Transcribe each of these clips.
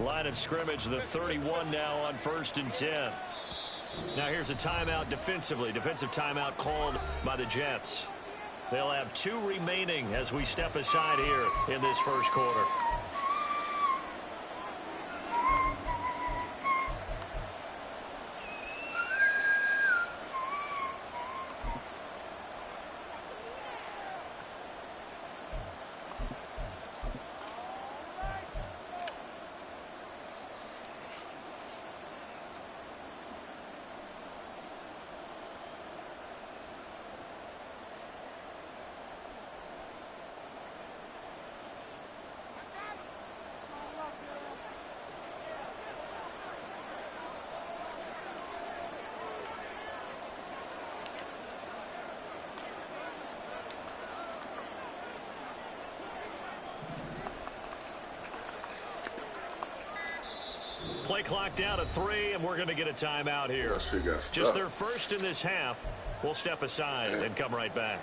Line of scrimmage, the 31 now on 1st and 10. Now here's a timeout defensively. Defensive timeout called by the Jets. They'll have 2 remaining as we step aside here in this first quarter. Play clock down to 3, and we're going to get a timeout here. Just their first in this half. We'll step aside and come right back.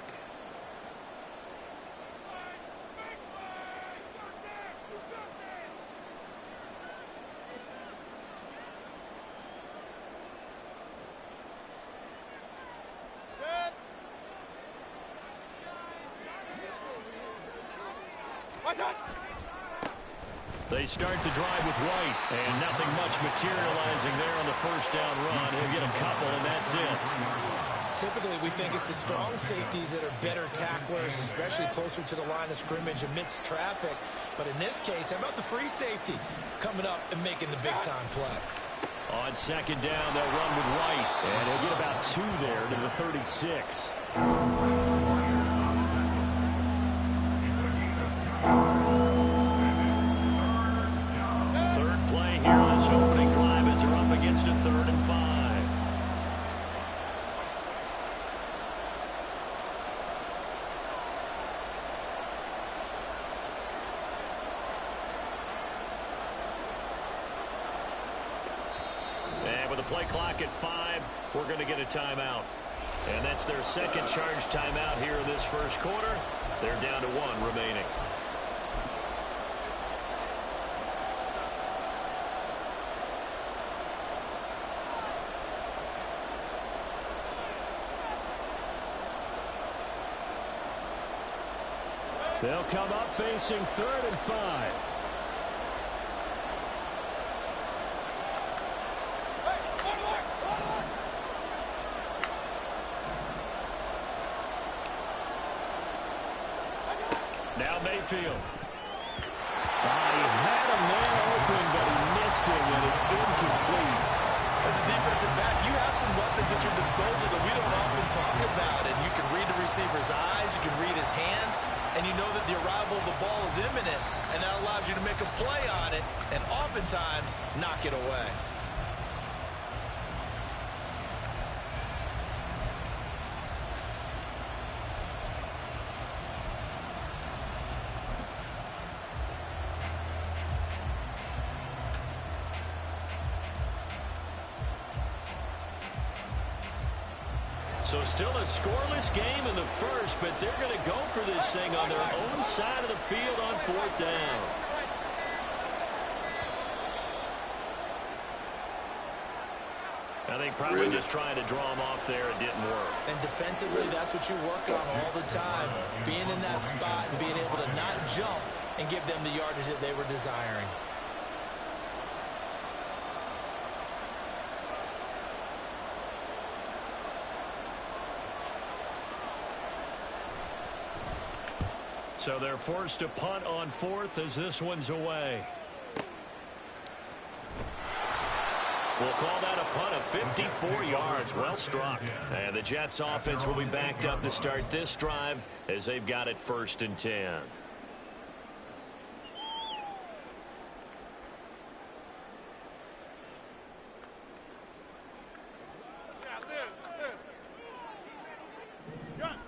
They start the drive with White, and nothing much materializing there on the first down run. He'll get a couple, and that's it. Typically, we think it's the strong safeties that are better tacklers, especially closer to the line of scrimmage amidst traffic. But in this case, how about the free safety coming up and making the big-time play? On second down, they'll run with White, and he'll get about 2 there to the 36. Opening drive as they're up against a 3rd and 5. And with the play clock at 5, we're going to get a timeout. And that's their second charge timeout here in this first quarter. They're down to 1 remaining. They'll come up facing 3rd and 5. Now Mayfield. He had a man open, but he missed him, and it's incomplete. As a defensive back, you have some weapons at your disposal that we don't often talk about, and you can read the receiver's eyes, you can read his hands, and you know that the arrival of the ball is imminent, and that allows you to make a play on it and oftentimes knock it away. So still a scoreless game in the first, but they're going to go for this thing on their own side of the field on 4th down. I think probably just trying to draw them off there. It didn't work. And defensively, that's what you work on all the time. Being in that spot and being able to not jump and give them the yardage that they were desiring. So they're forced to punt on 4th as this one's away. We'll call that a punt of 54 yards. Well struck. And the Jets offense will be backed up to start this drive as they've got it 1st and 10.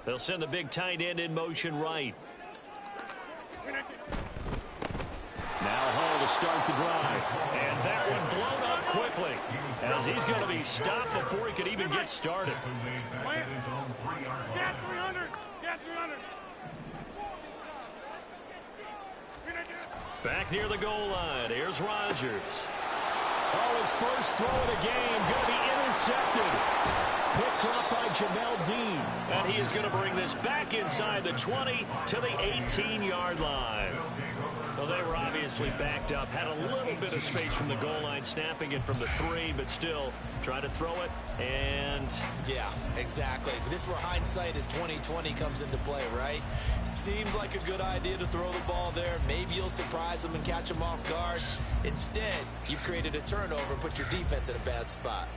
They'll send the big tight end in motion right. Now Hall to start the drive. And that one blown up quickly as he's going to be stopped before he could even get started. Get 300. Get 300. Back near the goal line. Here's Rodgers. Oh, his first throw of the game going to be intercepted. Picked up by Jamel Dean. And he is going to bring this back inside the 20 to the 18-yard line. Well, they were obviously backed up. Had a little bit of space from the goal line, snapping it from the 3, but still trying to throw it. And yeah, exactly. This is where hindsight is 20/20 comes into play, right? Seems like a good idea to throw the ball there. Maybe you'll surprise them and catch them off guard. Instead, you've created a turnover and put your defense in a bad spot.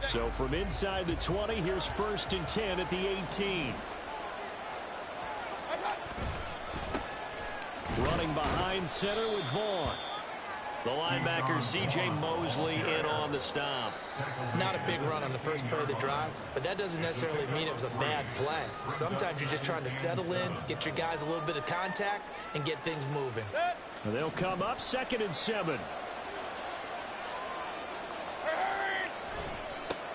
So from inside the 20, here's 1st and 10 at the 18. Running behind center with Vaughn. The linebacker, C.J. Mosley, in on the stop. Not a big run on the first play of the drive, but that doesn't necessarily mean it was a bad play. Sometimes you're just trying to settle in, get your guys a little bit of contact, and get things moving. They'll come up 2nd and 7.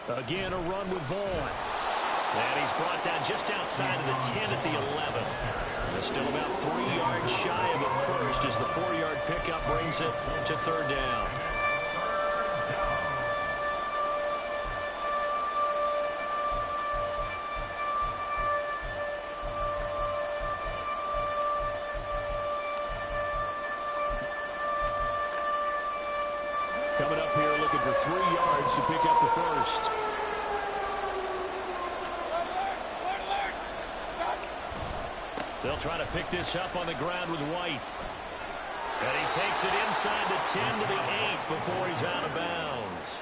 Again, a run with Vaughn. And he's brought down just outside of the 10 at the 11. Still about 3 yards shy of a first as the 4-yard pickup brings it to 3rd down. Coming up here looking for 3 yards to pick up the first. They'll try to pick this up on the ground with White. And he takes it inside the 10 to the 8 before he's out of bounds.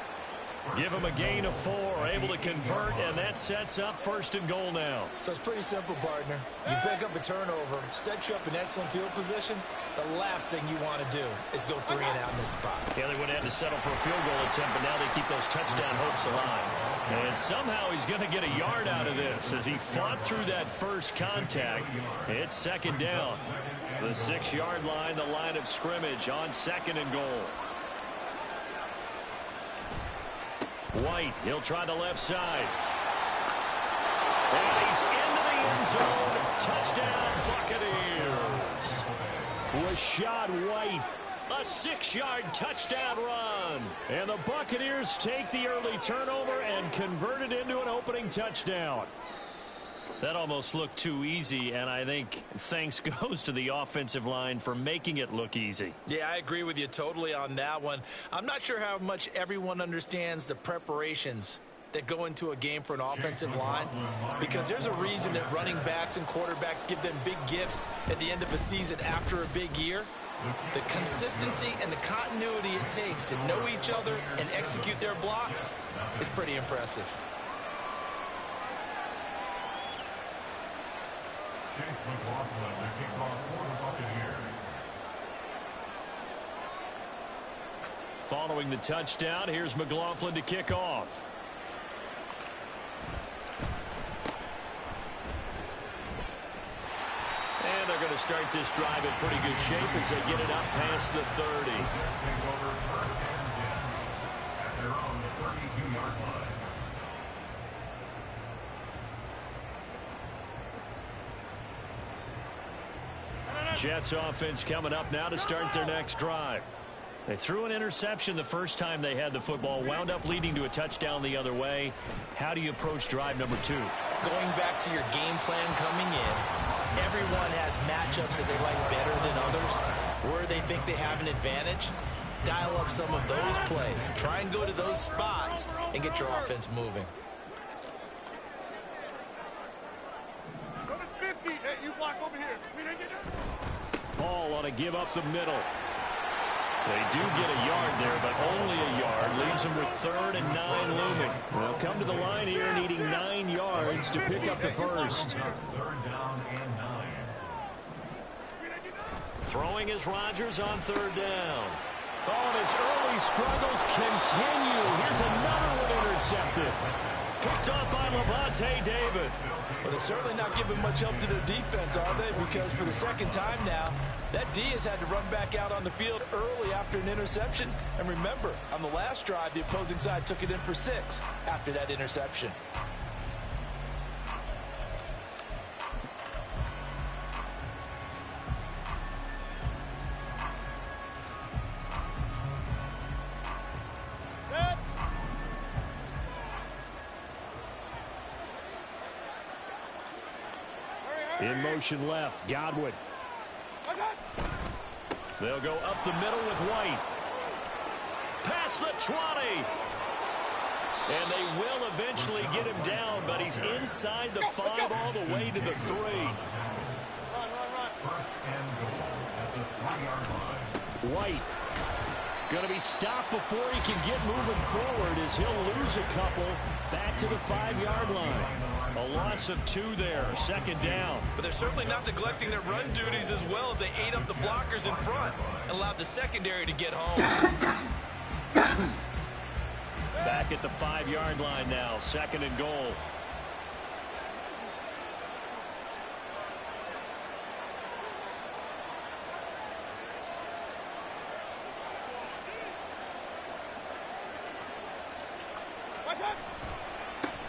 Give him a gain of 4, able to convert, and that sets up 1st and goal now. So it's pretty simple, partner. You pick up a turnover, set you up in excellent field position. The last thing you want to do is go 3 and out in this spot. Yeah, they would have to settle for a field goal attempt, but now they keep those touchdown hopes alive. And somehow he's going to get a yard out of this as he fought through that first contact. It's 2nd down. The 6-yard line, the line of scrimmage on 2nd and goal. White, he'll try the left side. And he's into the end zone. Touchdown, Buccaneers. Rashad White, a 6-yard touchdown run. And the Buccaneers take the early turnover and convert it into an opening touchdown. That almost looked too easy, and I think thanks goes to the offensive line for making it look easy. Yeah, I agree with you totally on that one. I'm not sure how much everyone understands the preparations that go into a game for an offensive line, because there's a reason that running backs and quarterbacks give them big gifts at the end of a season after a big year. The consistency and the continuity it takes to know each other and execute their blocks is pretty impressive. Following the touchdown, here's McLaughlin to kick off. And they're going to start this drive in pretty good shape as they get it up past the 30. Jets offense coming up now to start their next drive. They threw an interception the first time they had the football, wound up leading to a touchdown the other way. How do you approach drive number 2? Going back to your game plan coming in, everyone has matchups that they like better than others, where they think they have an advantage. Dial up some of those plays. Try and go to those spots and get your offense moving. Ball on a give up the middle. They do get a yard there, but only a yard. Leaves them with 3rd and 9 looming. They'll come to the line here needing 9 yards to pick up the first. Throwing is Rodgers on 3rd down. Oh, and his early struggles continue. Here's another one intercepted. Picked up by Levante David. But they're certainly not giving much help to their defense, are they? Because for the second time now, that D has had to run back out on the field early after an interception. And remember, on the last drive, the opposing side took it in for 6 after that interception. In motion left, Godwin. They'll go up the middle with White. Past the 20. And they will eventually get him down, but he's inside the 5 all the way to the 3. White going to be stopped before he can get moving forward as he'll lose a couple back to the 5-yard line. A loss of 2 there, 2nd down. But they're certainly not neglecting their run duties as well as they ate up the blockers in front and allowed the secondary to get home. Back at the 5-yard line now, 2nd and goal.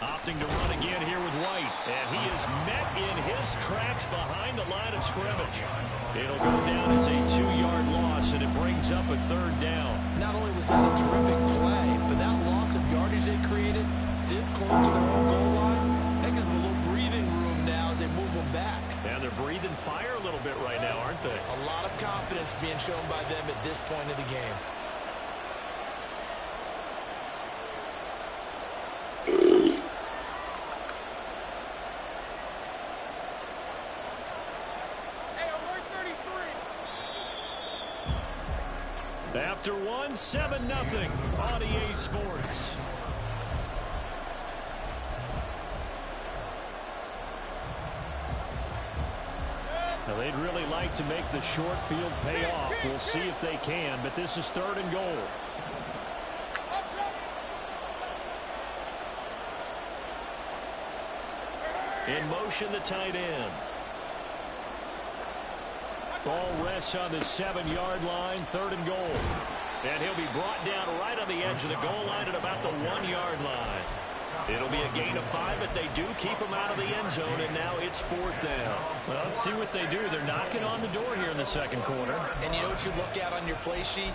Opting to run again here with White. And he is met in his tracks behind the line of scrimmage. It'll go down as a 2-yard loss, and it brings up a 3rd down. Not only was that a terrific play, but that loss of yardage they created this close to their own goal line, that gives them a little breathing room now as they move them back. And they're breathing fire a little bit right now, aren't they? A lot of confidence being shown by them at this point of the game. After 1, 7-0 on EA Sports. Now they'd really like to make the short field pay off. We'll see if they can, but this is 3rd and goal. In motion, the tight end. Ball rests on the 7-yard line, 3rd and goal. And he'll be brought down right on the edge of the goal line at about the 1-yard line. It'll be a gain of 5, but they do keep him out of the end zone, and now it's 4th down. Well, let's see what they do. They're knocking on the door here in the 2nd quarter. And you know what you look at on your play sheet?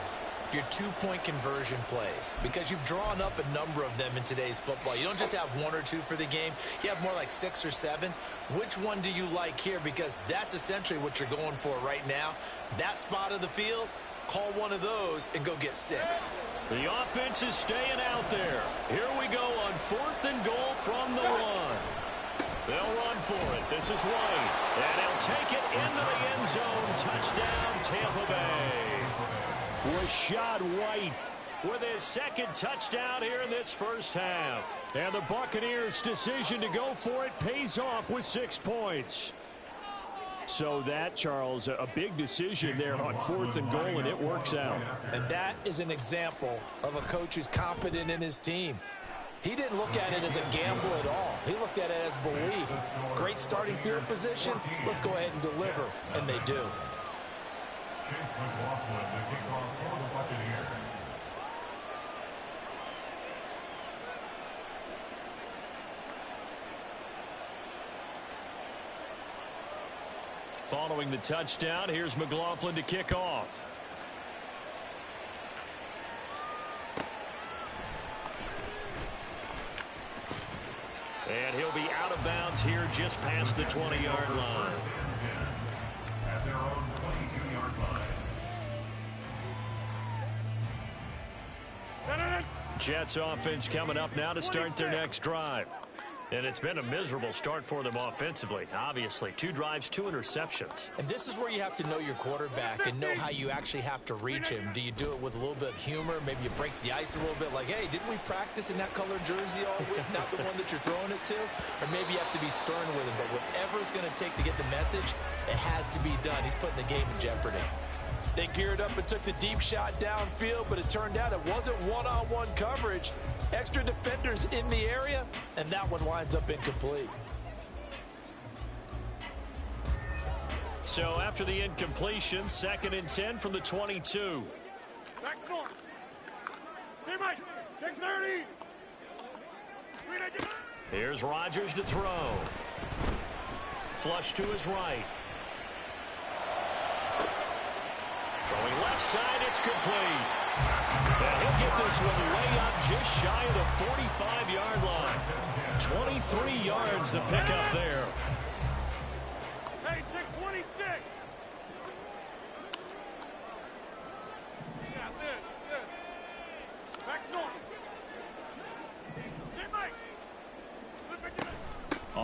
Your 2-point conversion plays, because you've drawn up a number of them in today's football. You don't just have 1 or 2 for the game. You have more like 6 or 7. Which one do you like here? Because that's essentially what you're going for right now. That spot of the field, call one of those and go get 6. The offense is staying out there. Here we go on 4th and goal from the 1. They'll run for it. This is White. And he'll take it into the end zone. Touchdown, Tampa Bay. Rashad White with his 2nd touchdown here in this first half. And the Buccaneers' decision to go for it pays off with 6 points. So that, Charles, a big decision there on 4th and goal, and it works out. And that is an example of a coach who's confident in his team. He didn't look at it as a gamble at all. He looked at it as belief. Great starting field position. Let's go ahead and deliver. And they do. Following the touchdown, here's McLaughlin to kick off. And he'll be out of bounds here just past the 20-yard line. At their own 22-yard line. Jets offense coming up now to start their next drive. And it's been a miserable start for them offensively. Obviously, 2 drives, 2 interceptions. And this is where you have to know your quarterback and know how you actually have to reach him. Do you do it with a little bit of humor? Maybe you break the ice a little bit like, hey, didn't we practice in that color jersey all week? Not the one that you're throwing it to? Or maybe you have to be stern with him. But whatever it's going to take to get the message, it has to be done. He's putting the game in jeopardy. They geared up and took the deep shot downfield, but it turned out it wasn't one-on-one coverage. Extra defenders in the area, and that one winds up incomplete. So after the incompletion, 2nd and 10 from the 22. Back north. Hey, Mike. Check 30. Here's Rodgers to throw. Flush to his right. Throwing left side, it's complete. And he'll get this one way up just shy of the 45-yard line. 23 yards the pickup there.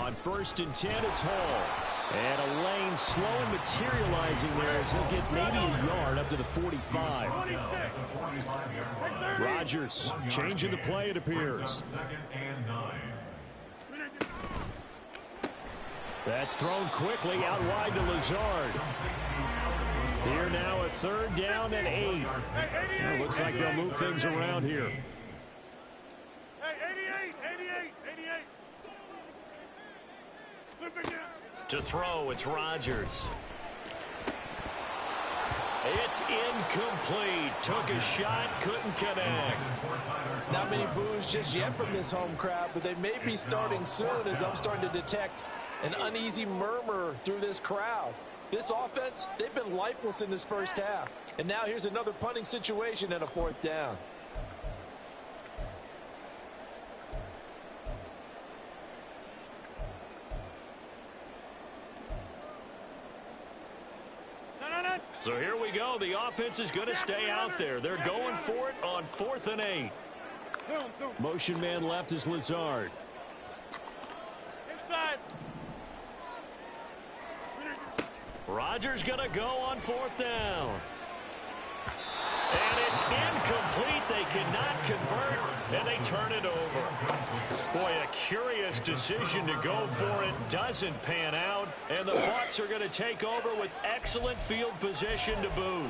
On 1st and 10, it's Hall. And a lane slow and materializing there as he'll get maybe a yard up to the 45. Rodgers changing the play, it appears. That's thrown quickly out wide to Lazard. Here now a 3rd down and 8. Well, looks like they'll move things around here. Hey, 88. To throw, it's Rodgers. It's incomplete. Took a shot, couldn't connect. Not many boos just yet from this home crowd, but they may be starting soon as I'm starting to detect an uneasy murmur through this crowd. This offense, they've been lifeless in this first half. And now here's another punting situation and a 4th down. So here we go. The offense is going to stay out there. They're going for it on 4th and 8. Motion man left is Lazard. Inside. Rodgers going to go on 4th down. And it's incomplete. They cannot convert, and they turn it over. Boy, a curious decision to go for it. Doesn't pan out, and the Bucs are going to take over with excellent field position to boot.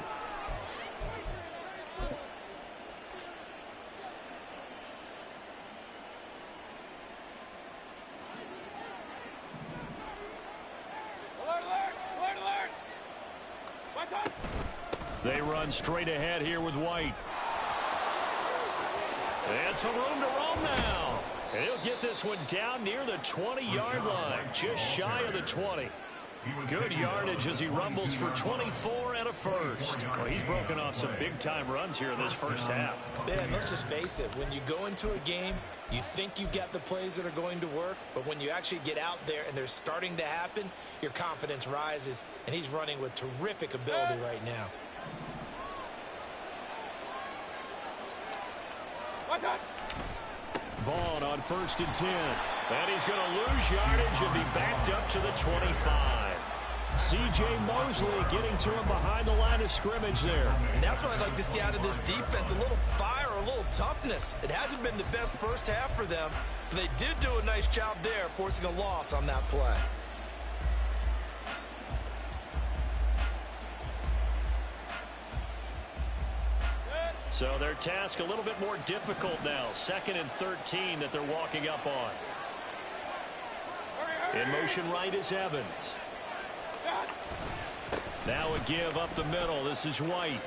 They run straight ahead here with White. And some room to roam now. And he'll get this one down near the 20-yard line, just shy of the 20. Good yardage as he rumbles for 24 and a first. Well, he's broken off some big-time runs here in this first half. Man, let's just face it. When you go into a game, you think you've got the plays that are going to work, but when you actually get out there and they're starting to happen, your confidence rises, and he's running with terrific ability right now. Vaughn on 1st and 10. And he's going to lose yardage and be backed up to the 25. C.J. Mosley getting to him behind the line of scrimmage there. And that's what I'd like to see out of this defense, a little fire, a little toughness. It hasn't been the best first half for them, but they did do a nice job there, forcing a loss on that play. So their task a little bit more difficult now. 2nd and 13 that they're walking up on. In motion right is Evans. Now a give up the middle. This is White.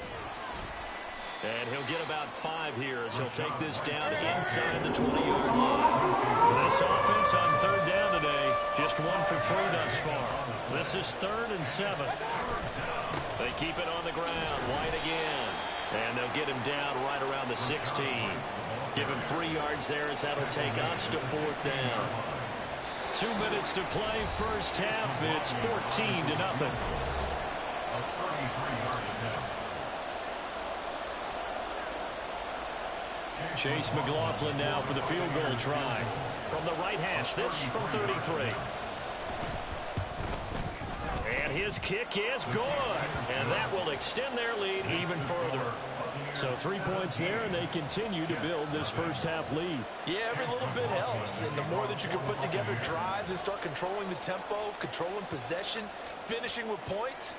And he'll get about 5 here as he'll take this down inside the 20-yard line. This offense on 3rd down today, just 1 for 3 thus far. This is 3rd and 7. They keep it on the ground. White again. And they'll get him down right around the 16. Give him 3 yards there as that'll take us to 4th down. 2 minutes to play first half. It's 14-0. Chase McLaughlin now for the field goal try. From the right hash, this from 33. And his kick is good. And that will extend their lead even further. So 3 points there, and they continue to build this first half lead. Yeah, every little bit helps. And the more that you can put together drives and start controlling the tempo, controlling possession, finishing with points,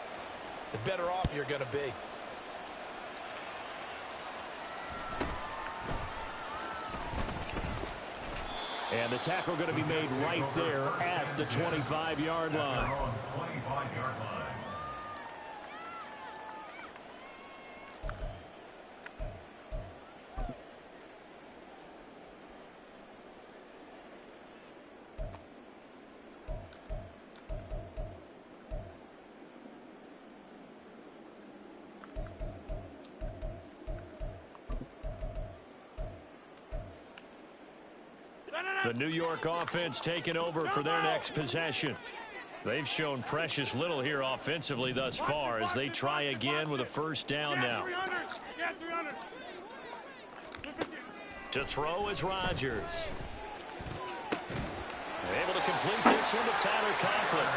the better off you're going to be. And the tackle going to be made right there at the 25-yard line. The New York offense taking over for their next possession. They've shown precious little here offensively thus far as they try again with a first down now. To throw is Rodgers. Able to complete this one to Tyler Conklin.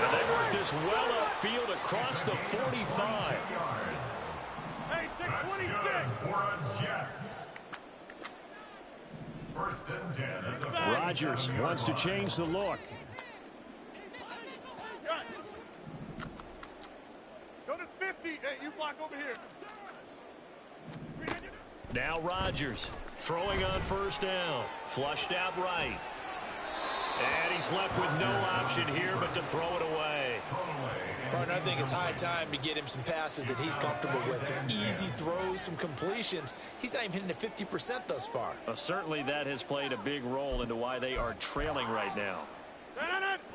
And they work this well upfield across the 45. Hey, 626. For a Jets. First and 10 at the Rodgers wants to change the look. Got it. Go to 50. Hey, you block over here. Now Rodgers throwing on first down. Flushed out right. And he's left with no option here but to throw it away. Partner, I think it's high time to get him some passes that he's comfortable with. Some easy throws, some completions. He's not even hitting at 50% thus far. Certainly that has played a big role into why they are trailing right now.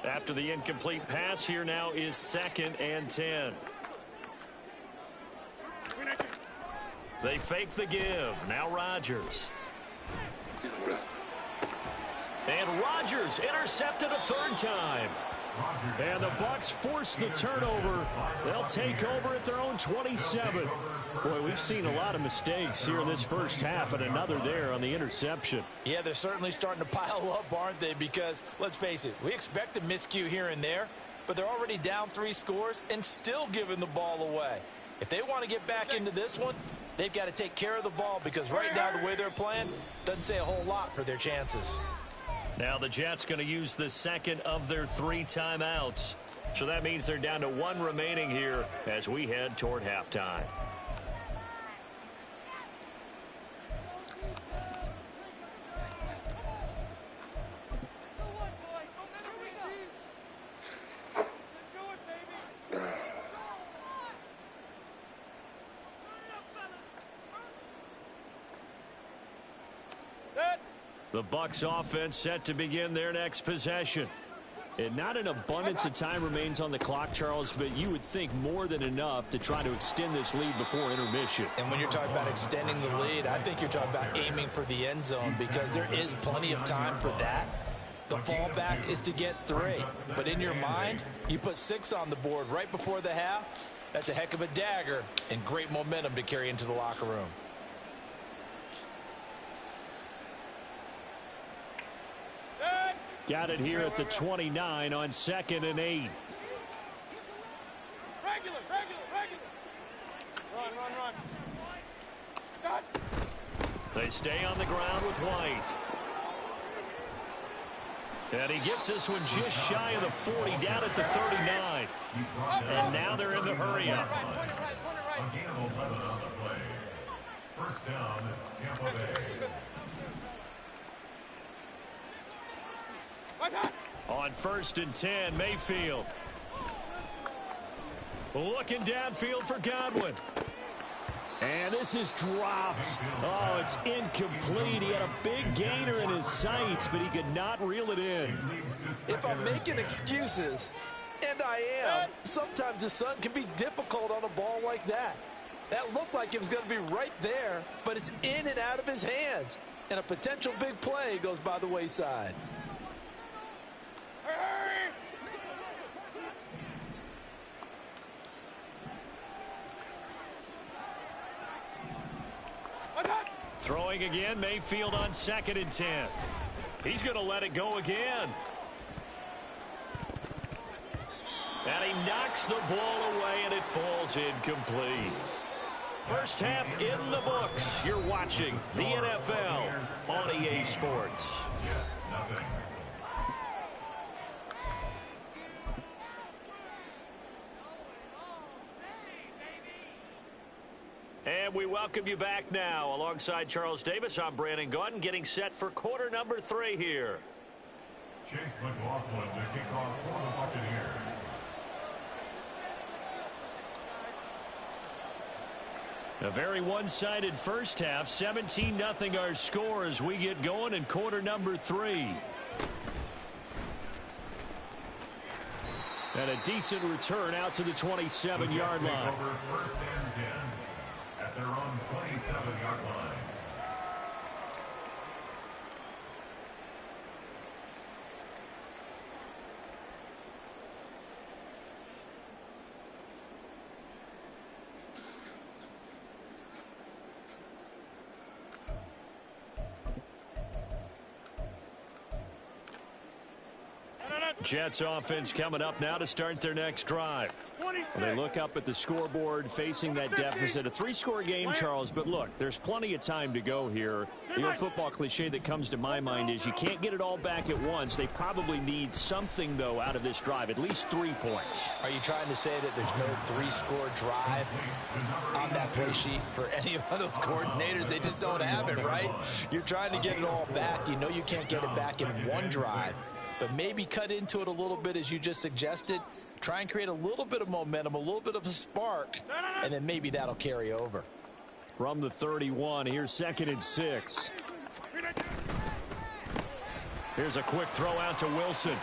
After the incomplete pass, here now is 2nd and 10. They fake the give. Now Rodgers. And Rodgers intercepted a 3rd time. And the Bucs force the turnover. They'll take over at their own 27. Boy, we've seen a lot of mistakes here in this first half, and another there on the interception. Yeah, they're certainly starting to pile up, aren't they? Because, let's face it, we expect a miscue here and there, but they're already down 3 scores and still giving the ball away. If they want to get back into this one, they've got to take care of the ball, because right now the way they're playing doesn't say a whole lot for their chances. Now the Jets going to use the 2nd of their 3 timeouts. So that means they're down to 1 remaining here as we head toward halftime. The Bucs offense set to begin their next possession. And not an abundance of time remains on the clock, Charles, but you would think more than enough to try to extend this lead before intermission. And when you're talking about extending the lead, I think you're talking about aiming for the end zone, because there is plenty of time for that. The fallback is to get 3. But in your mind, you put 6 on the board right before the half. That's a heck of a dagger and great momentum to carry into the locker room. Got it here at the 29 on 2nd and 8. Regular. Run. Scott. They stay on the ground with White. And he gets this one just shy of the 40, down at the 39. And now they're in the hurry up. Again, 11 on the play. First down, Tampa Bay. On 1st and 10, Mayfield. Looking downfield for Godwin. And this is dropped. Oh, it's incomplete. He had a big gainer in his sights, but he could not reel it in. If I'm making excuses, and I am, sometimes the sun can be difficult on a ball like that. That looked like it was going to be right there, but it's in and out of his hands. And a potential big play goes by the wayside. Throwing again, Mayfield on 2nd and 10. He's going to let it go again. And he knocks the ball away, and it falls incomplete. First half in the books. You're watching the NFL on EA Sports. Jets, nothing. And we welcome you back now. Alongside Charles Davis, I'm Brandon Gaudin, getting set for quarter number 3 here. Chase McLaughlin to kick off for the Buccaneers. A very one-sided first half. 17-0 our score as we get going in quarter number 3. And a decent return out to the 27-yard line. First and 10 at their own 27-yard line. Jets offense coming up now to start their next drive. They look up at the scoreboard facing that deficit. A 3-score game, Charles, but look, there's plenty of time to go here. The old football cliche that comes to my mind is you can't get it all back at once. They probably need something, though, out of this drive, at least 3 points. Are you trying to say that there's no 3-score drive on that play sheet for any of those coordinators? They just don't have it, right? You're trying to get it all back. You know you can't get it back in one drive, but maybe cut into it a little bit as you just suggested. Try and create a little bit of momentum, a little bit of a spark, and then maybe that'll carry over. From the 31, here's 2nd and 6. Here's a quick throw out to Wilson.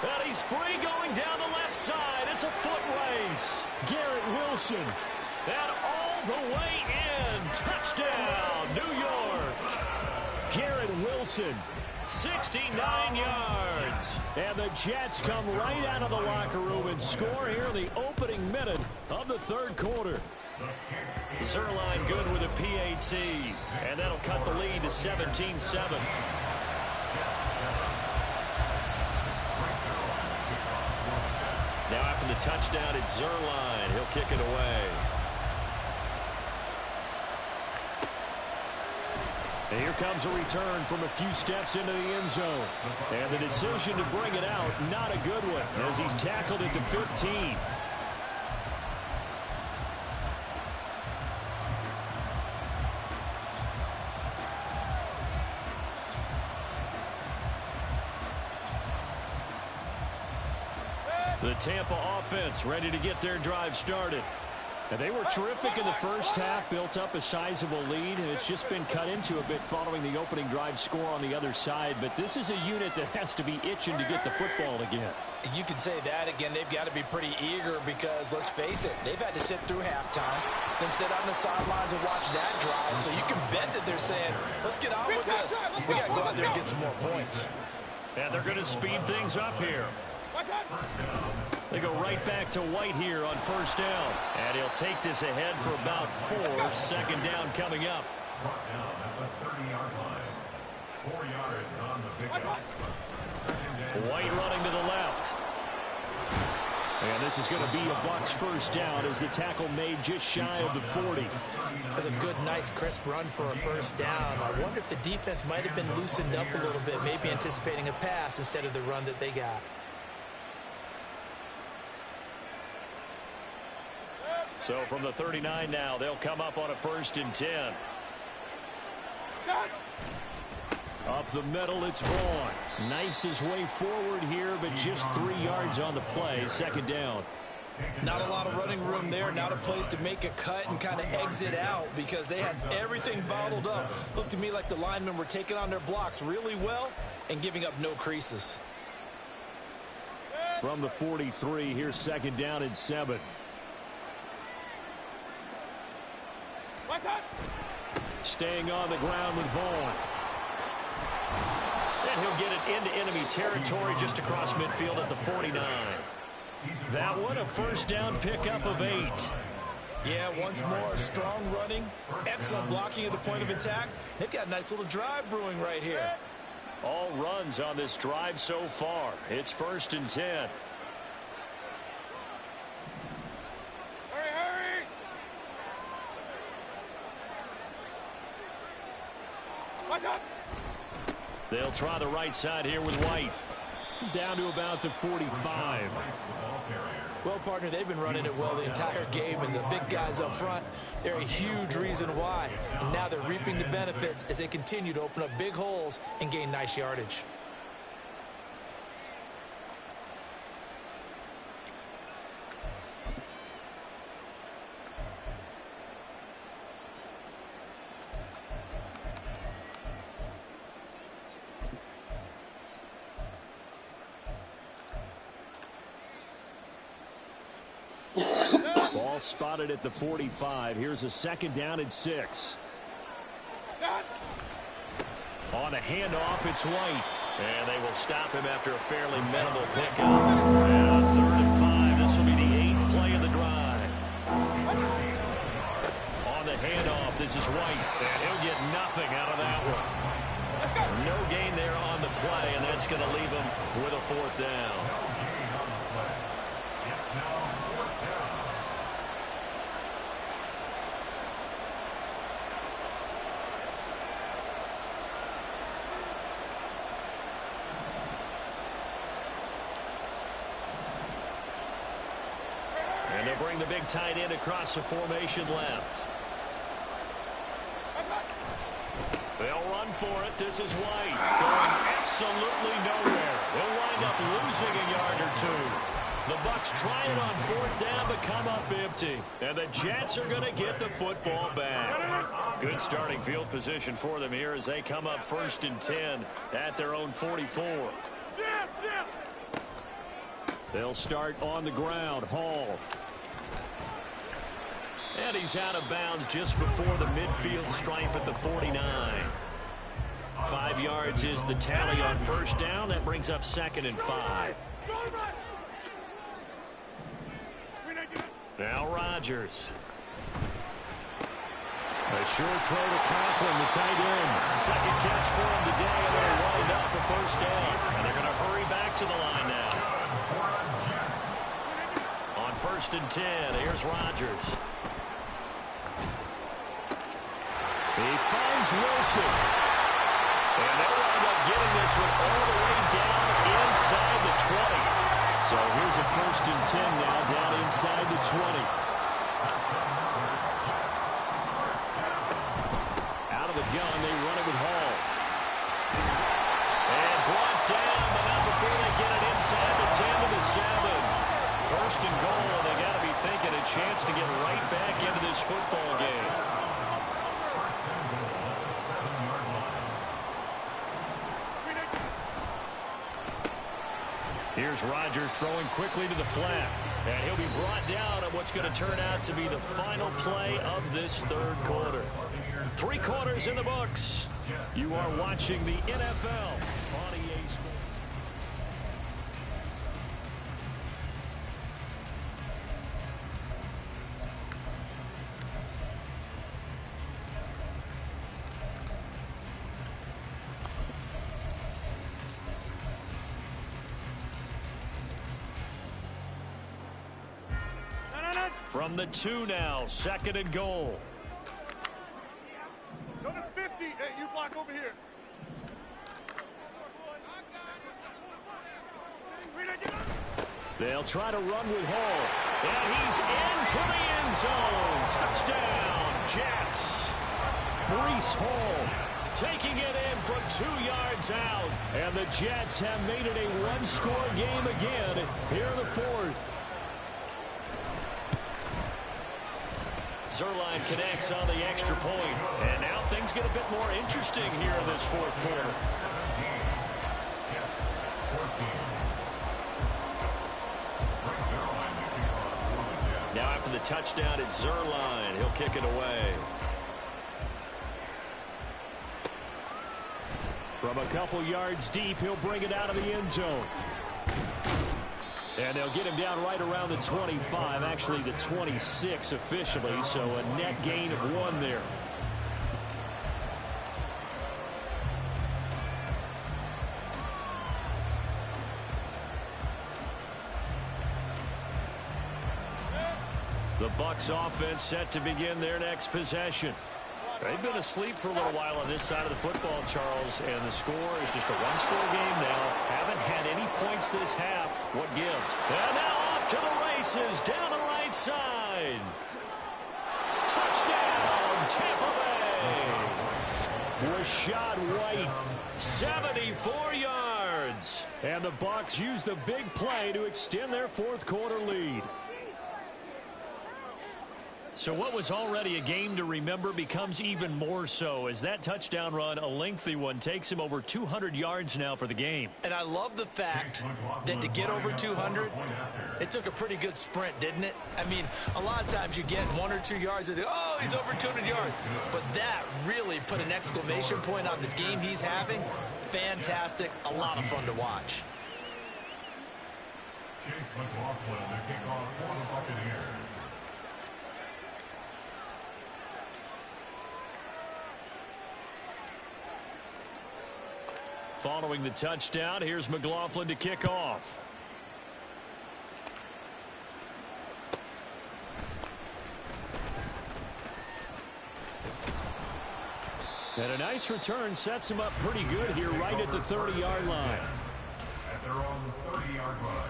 And he's free going down the left side. It's a foot race. Garrett Wilson. And all the way in. Touchdown, New York. Garrett Wilson. 69 yards. And the Jets come right out of the locker room and score here in the opening minute of the 3rd quarter. Zerline good with a PAT. And that'll cut the lead to 17-7. Now after the touchdown, it's Zerline. He'll kick it away. And here comes a return from a few steps into the end zone. And the decision to bring it out, not a good one, as he's tackled at the 15. The Tampa offense ready to get their drive started. And they were terrific in the first half, built up a sizable lead, and it's just been cut into a bit following the opening drive score on the other side. But this is a unit that has to be itching to get the football again. You can say that again. They've got to be pretty eager because, let's face it, they've had to sit through halftime, then sit on the sidelines and watch that drive. So you can bet that they're saying, let's get on with this. We got to go out there and get some more points. And they're going to speed things up here. They go right back to White here on 1st down. And he'll take this ahead for about 4. 2nd down coming up. Brought down at the 30-yard line. 4 yards on the pickup. White running to the left. And this is going to be a Bucs 1st down as the tackle made just shy of the 40. That's a good, nice, crisp run for a 1st down. I wonder if the defense might have been loosened up a little bit, maybe anticipating a pass instead of the run that they got. So from the 39 now, they'll come up on a 1st and 10. Up the middle, it's Vaughn. Knifes his way forward here, but just 3 yards on the play. 2nd down. Not a lot of running room there. Not a place to make a cut and kind of exit out because they had everything bottled up. Looked to me like the linemen were taking on their blocks really well and giving up no creases. From the 43, here's 2nd down and 7. Staying on the ground with Vaughn. And he'll get it into enemy territory just across midfield at the 49. That one, a 1st down pickup of 8. Yeah, once more, strong running, excellent blocking at the point of attack. They've got a nice little drive brewing right here. All runs on this drive so far. It's 1st and 10. They'll try the right side here with White. Down to about the 45. Well, partner, they've been running it well the entire game, and the big guys up front, they're a huge reason why. And now they're reaping the benefits as they continue to open up big holes and gain nice yardage. Ball spotted at the 45. Here's a 2nd down and 6. On a handoff, it's White. And they will stop him after a fairly minimal pickup. And on 3rd and 5, this will be the 8th play of the drive. On the handoff, this is White. And he'll get nothing out of that one. No gain there on the play, and that's going to leave them with a 4th down. It's now 4th down. And they'll bring the big tight end across the formation left. They'll run for it. This is White going absolutely nowhere. They'll wind up losing a yard or 2. The Bucs try it on 4th down but come up empty. And the Jets are going to get the football back. Good starting field position for them here as they come up 1st and 10 at their own 44. They'll start on the ground. Hall. And he's out of bounds just before the midfield stripe at the 49. 5 yards is the tally on 1st down. That brings up 2nd and 5. Now Rodgers. A short throw to Conklin, the tight end. 2nd catch for him today, and they'll wind up a 1st down. And they're going to hurry back to the line now. On 1st and 10, here's Rodgers. He finds Wilson. And they'll wind up getting this one all the way down inside the 20. So here's a 1st and 10 now down inside the 20. Out of the gun, they run it with Hall. And brought down, but not before they get it inside the 10 to the 7. 1st and goal, and they got to be thinking a chance to get right back into this football game. Here's Rodgers throwing quickly to the flat. And he'll be brought down on what's going to turn out to be the final play of this 3rd quarter. 3 quarters in the books. You are watching the NFL on EA Sports. From the 2 now, 2nd and goal. Go to 50. Hey, you block over here. They'll try to run with Hall. And he's into the end zone. Touchdown, Jets. Breece Hall taking it in from 2 yards out. And the Jets have made it a 1-score game again here in the 4th. Zerline connects on the extra point. And now things get a bit more interesting here in this 4th quarter. Now after the touchdown, it's Zerline. He'll kick it away. From a couple yards deep, he'll bring it out of the end zone. And they'll get him down right around the 25, actually the 26 officially, so a net gain of 1 there. The Bucs offense set to begin their next possession. They've been asleep for a little while on this side of the football, Charles, and the score is just a 1-score game now. Haven't had any points this half. What gives? And now off to the races down the right side. Touchdown, Tampa Bay. Rashad White, 74 yards. And the Bucs use the big play to extend their 4th quarter lead. So what was already a game to remember becomes even more so as that touchdown run, a lengthy one, takes him over 200 yards now for the game. And I love the fact that to get over 200, it took a pretty good sprint, didn't it? I mean, a lot of times you get 1 or 2 yards and oh, he's over 200 yards. But that really put an exclamation point on the game he's having. Fantastic. A lot of fun to watch. Chase McLaughlin, the kickoff for the Buccaneers. Following the touchdown, here's McLaughlin to kick off. And a nice return sets him up pretty good here right at the 30-yard line. At their own 30-yard line.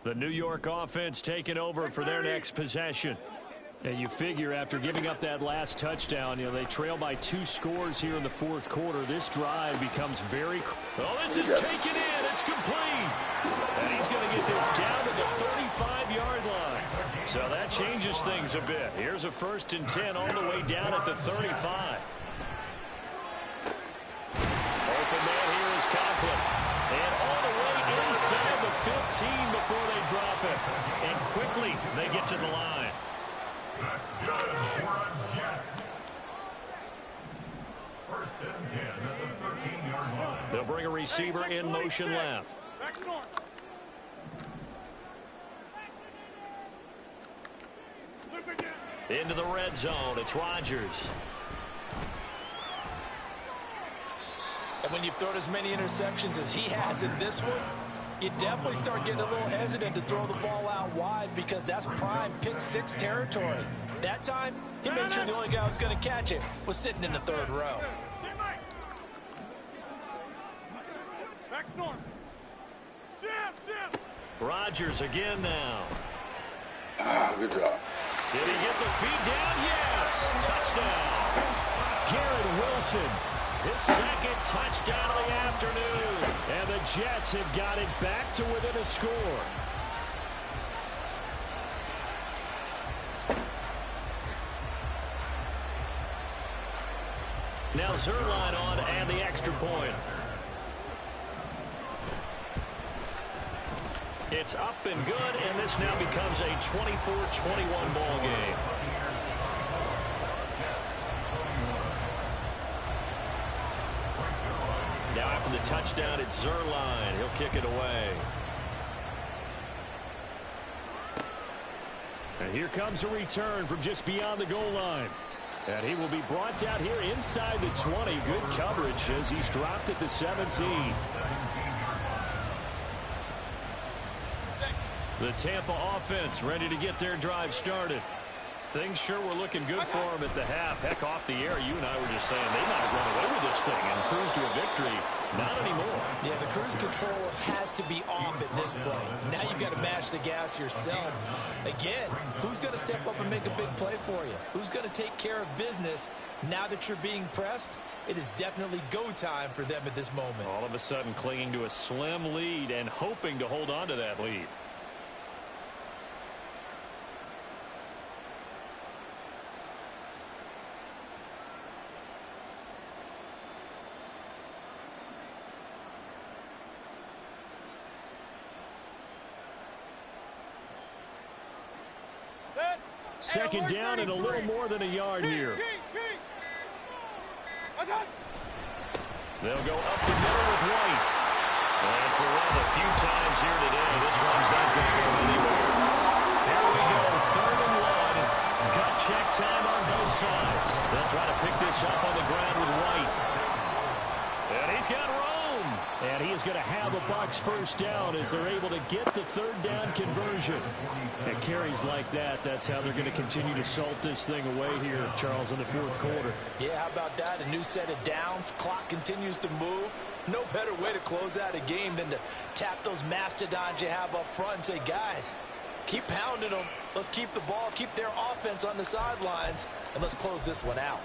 The New York offense taking over for their next possession. And you figure after giving up that last touchdown, they trail by 2 scores here in the fourth quarter. This drive becomes very... Oh, this is taken in. It's complete. And he's going to get this down to the 35-yard line. So that changes things a bit. Here's a 1st and 10 all the way down at the 35. Open man here is Conklin. And all the way inside the 15 before they drop it. And quickly they get to the line. That's good for a Jets. 1st and 10 at the 13-yard line. They'll bring a receiver in motion left. Back north. Look again. Into the red zone. It's Rodgers. And when you've thrown as many interceptions as he has in this one, you definitely start getting a little hesitant to throw the ball out wide because that's prime pick 6 territory. That time, he made sure the only guy who was going to catch it was sitting in the 3rd row. Back north. Rodgers again now. Good job. Did he get the feed down? Yes. Touchdown. Garrett Wilson. His 2nd touchdown of the afternoon. And the Jets have got it back to within a score. Now Zerline on and the extra point. It's up and good, and this now becomes a 24-21 ball game. Now after the touchdown, it's Zerline. He'll kick it away. And here comes a return from just beyond the goal line. And he will be brought out here inside the 20. Good coverage as he's dropped at the 17. The Tampa offense ready to get their drive started. Things sure were looking good for them at the half. Heck, off the air, you and I were just saying they might run away with this thing and cruise to a victory. Not anymore. Yeah, the cruise control has to be off at this point. Now you've got to mash the gas yourself. Again, who's going to step up and make a big play for you? Who's going to take care of business now that you're being pressed? It is definitely go time for them at this moment. All of a sudden clinging to a slim lead and hoping to hold on to that lead. Second down and a little more than a yard here. They'll go up the middle with White. And for one of the few times here today, this one's not going to go anywhere. Here we go, 3rd and 1. Gut check time on both sides. They'll try to pick this up on the ground with White. And he's got Rome. And he is going to have a Bucs 1st down as they're able to get the 3rd down conversion. And carries like that, that's how they're going to continue to salt this thing away here, Charles, in the 4th quarter. Yeah, how about that? A new set of downs. Clock continues to move. No better way to close out a game than to tap those mastodons you have up front and say, guys, keep pounding them. Let's keep the ball, keep their offense on the sidelines, and let's close this one out.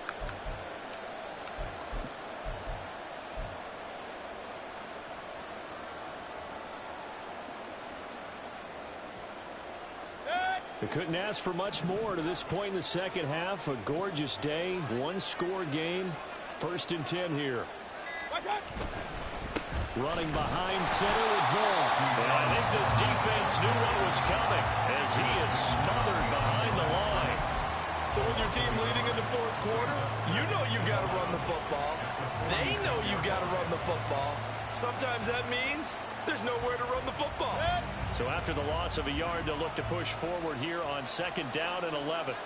They couldn't ask for much more to this point in the second half. A gorgeous day, 1-score game. 1st and 10 here. Running behind center with Vaughn. And I think this defense knew what was coming as he is smothered behind the So when your team leading in the fourth quarter, you know you've got to run the football. They know you've got to run the football. Sometimes that means there's nowhere to run the football. So after the loss of a yard, they'll look to push forward here on 2nd down and 11.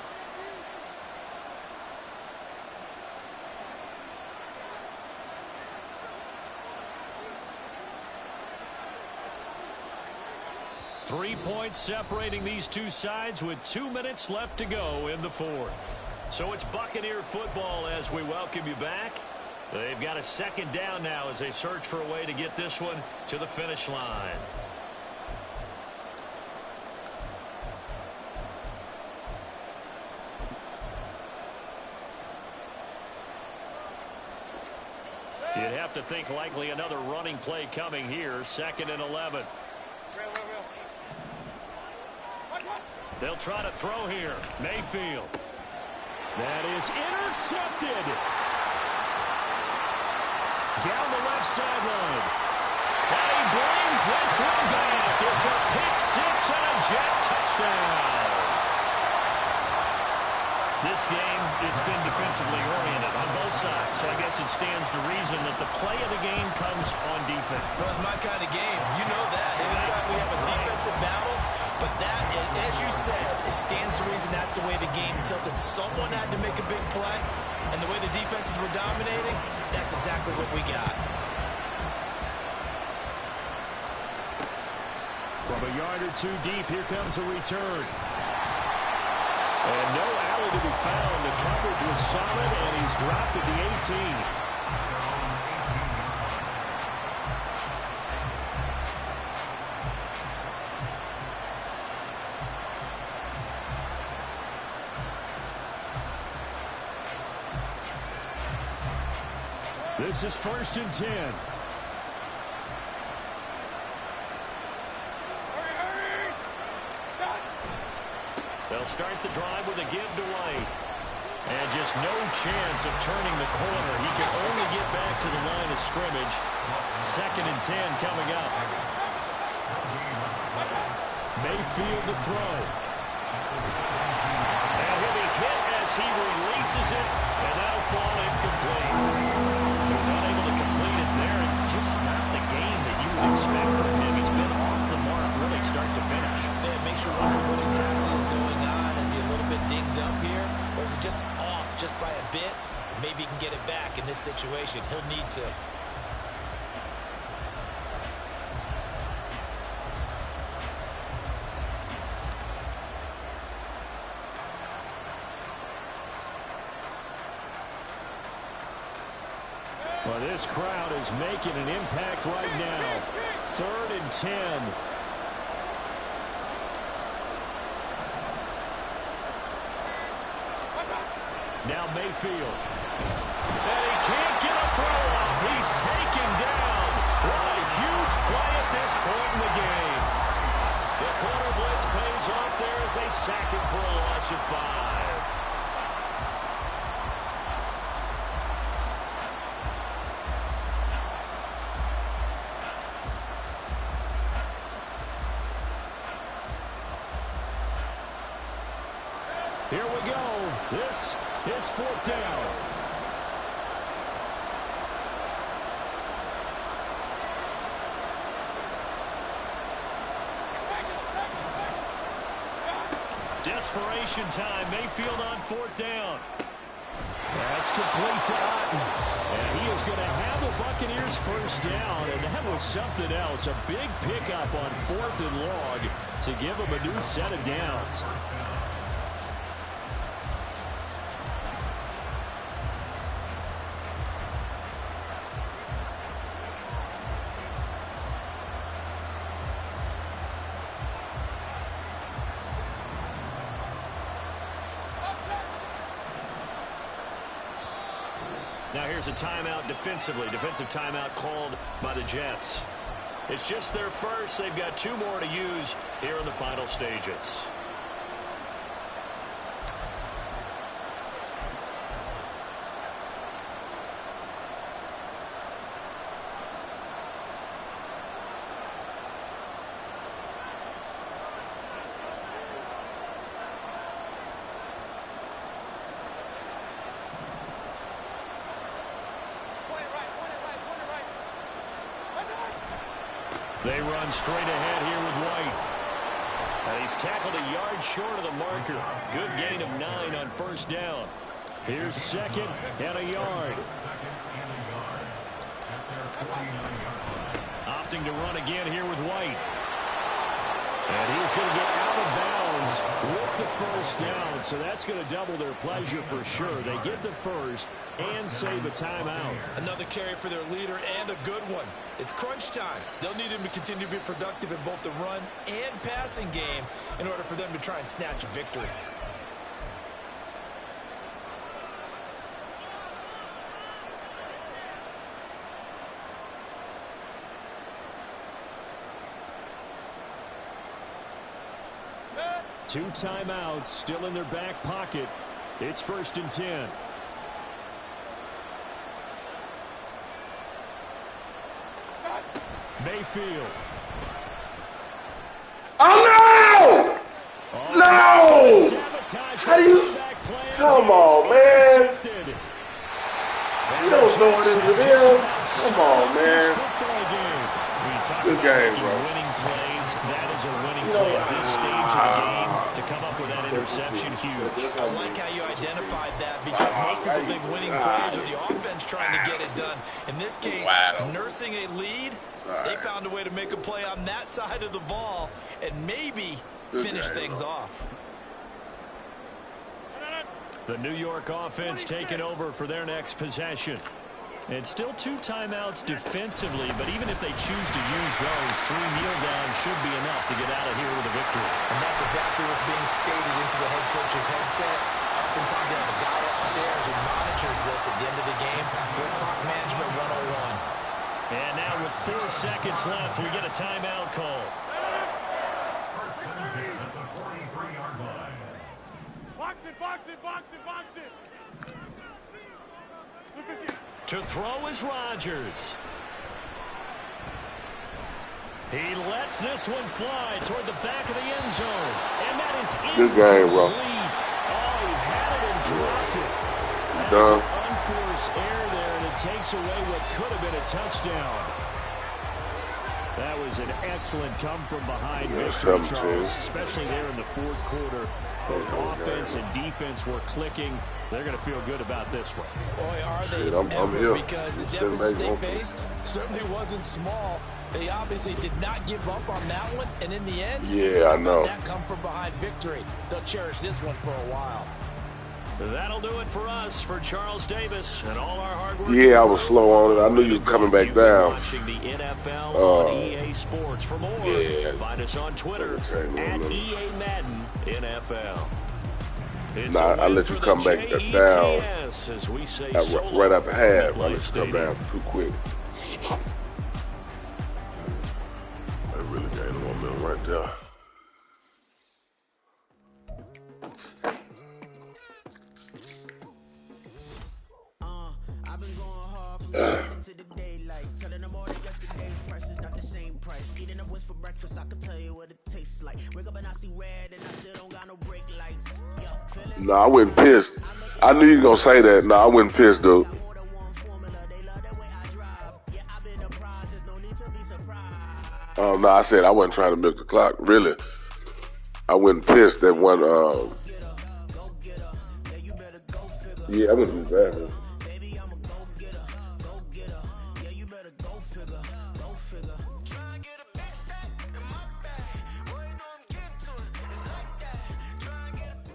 Three points separating these two sides with 2 minutes left to go in the fourth. So it's Buccaneer football as we welcome you back. They've got a 2nd down now as they search for a way to get this one to the finish line. You'd have to think likely another running play coming here, 2nd and 11. They'll try to throw here. Mayfield. That is intercepted. Down the left sideline. And he brings this one back. It's a pick six and a jet touchdown. This game, it's been defensively oriented on both sides. So I guess it stands to reason that the play of the game comes on defense. So it's my kind of game. You know that. Anytime we have a defensive battle, but that, as you said, it stands to reason that's the way the game tilted. Someone had to make a big play, and the way the defenses were dominating, that's exactly what we got. From a yard or two deep, here comes a return. And no alley to be found. The coverage was solid, and he's dropped at the 18. This is 1st and 10. They'll start the drive with a give to White. And just no chance of turning the corner. He can only get back to the line of scrimmage. 2nd and 10 coming up. Mayfield to throw. And he'll be hit as he releases it. And that'll fall incomplete. He was unable to complete it there. And just not the game that you would expect from him. He's been off the mark really start to finish. Yeah, it makes you wonder what exactly is going on. Is he a little bit dinged up here? Or is he just off just by a bit? Maybe he can get it back in this situation. He'll need to. Well, this crowd is making an impact right now. 3rd and 10. Now Mayfield. And he can't get a throw off. He's taken down. What a huge play at this point in the game. The corner blitz pays off there as they sack him for a loss of 5. Here we go. This is 4th down. Desperation time. Mayfield on 4th down. That's complete to Otten. And he is going to have the Buccaneers 1st down. And that was something else. A big pickup on 4th and long to give them a new set of downs. Now here's a timeout defensively. Defensive timeout called by the Jets. It's just their first. They've got 2 more to use here in the final stages. They run straight ahead here with White. And he's tackled a yard short of the marker. Good gain of 9 on first down. Here's second and a yard. Opting to run again here with White. And he's going to get out of bounds with the first down. So that's going to double their pleasure for sure. They get the first and save a timeout. Another carry for their leader and a good one. It's crunch time. They'll need him to continue to be productive in both the run and passing game in order for them to try and snatch a victory. Two timeouts still in their back pocket. It's 1st and 10. Mayfield. Oh, no! No! How do you... Come on, man. You don't throw it into them. Come on, man. Good game, bro. Winning plays. That is a winning play at this stage of the game. To come up with that interception, huge. I like how you identified that because most people think winning plays are the offense trying to get it done. In this case, nursing a lead, they found a way to make a play on that side of the ball and maybe finish things off. The New York offense taking over for their next possession. And still 2 timeouts defensively, but even if they choose to use those, 3 kneel downs should be enough to get out of here with a victory. And that's exactly what's being stated into the head coach's headset. Oftentimes they have a guy upstairs who monitors this at the end of the game. Good clock management 101. And now with 4 seconds left, we get a timeout call. First and 10 at the 43-yard line. Box it, box it, box it, box it. Look at you. To throw is Rodgers. He lets this one fly toward the back of the end zone. And that is good game, bro. Oh, he had it and dropped it. That is an unforced error there, and it takes away what could have been a touchdown. That was an excellent come-from-behind victory, Charles, especially there in the 4th quarter. Both offense and defense were clicking. They're going to feel good about this one. Boy, are they I'm here. Because the deficit they faced certainly wasn't small. They obviously did not give up on that one, and in the end, I know. That come-from-behind victory. They'll cherish this one for a while. That'll do it for us, for Charles Davis, and all our hard work. I was slow on it. I knew you was coming back down. Watching the NFL on EA Sports. For more, find us on Twitter at EA Madden NFL. I let you come back down as we say right after half. I let you come down too quick. I really gained a momentum right there. I've been going hard from into the daylight, telling them all that yesterday's price is not the same price. Eating a West for breakfast, I can tell you what it tastes like. Wake up and I see red, and I still don't got no brake lights. No, I wasn't pissed. I knew you were gonna say that. No, I wasn't pissed, dude. No, I said I wasn't trying to milk the clock. Really, I wasn't pissed that one. I went to the bathroom.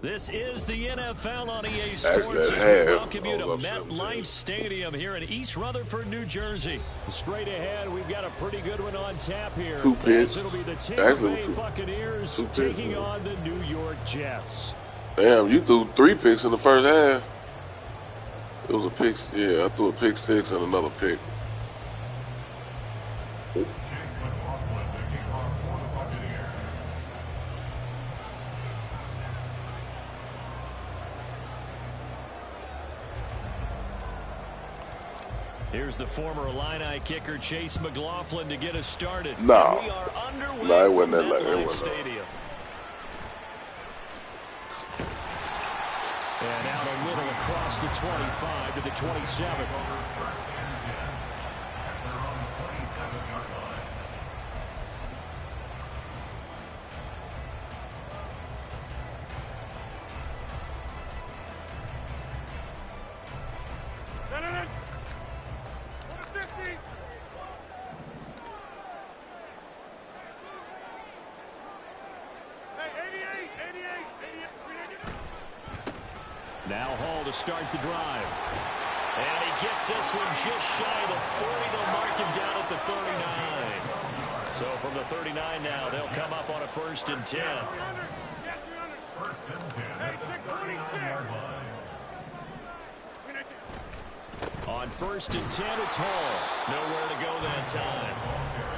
This is the NFL on EA Sports. As we welcome you to MetLife Stadium here in East Rutherford, New Jersey. Straight ahead, we've got a pretty good one on tap here. 2 picks. It'll be the Tampa Bay Buccaneers taking on the New York Jets. Damn, you threw 3 picks in the first half. It was a pick. I threw a pick 6 and another pick. Here's the former Illini kicker Chase McLaughlin to get us started. No. We are underway. No, it wasn't that like it. Stadium. And out a little across the 25 to the 27. Now Hall to start the drive. And he gets this one just shy of the 40. They'll mark him down at the 39. So from the 39 now, they'll come up on a 1st and 10. 1st and 10 at the 39-yard line. On 1st and 10, it's Hall. Nowhere to go that time.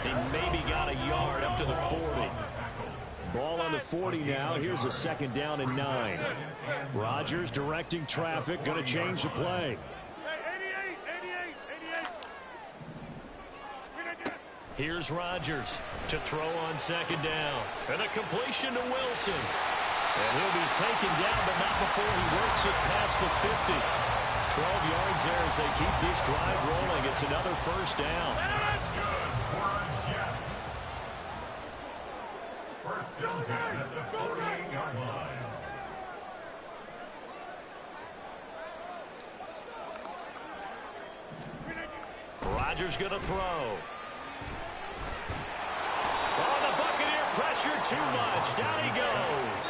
He maybe got a yard up to the 40. Ball on the 40 now. Here's a 2nd down and 9. Rodgers directing traffic. Going to change the play. Here's Rodgers to throw on 2nd down. And a completion to Wilson. And he'll be taken down, but not before he works it past the 50. 12 yards there as they keep this drive rolling. It's another 1st down. At the 48-yard line. Rodgers going to throw. Oh, the Buccaneer pressure too much. Down he goes.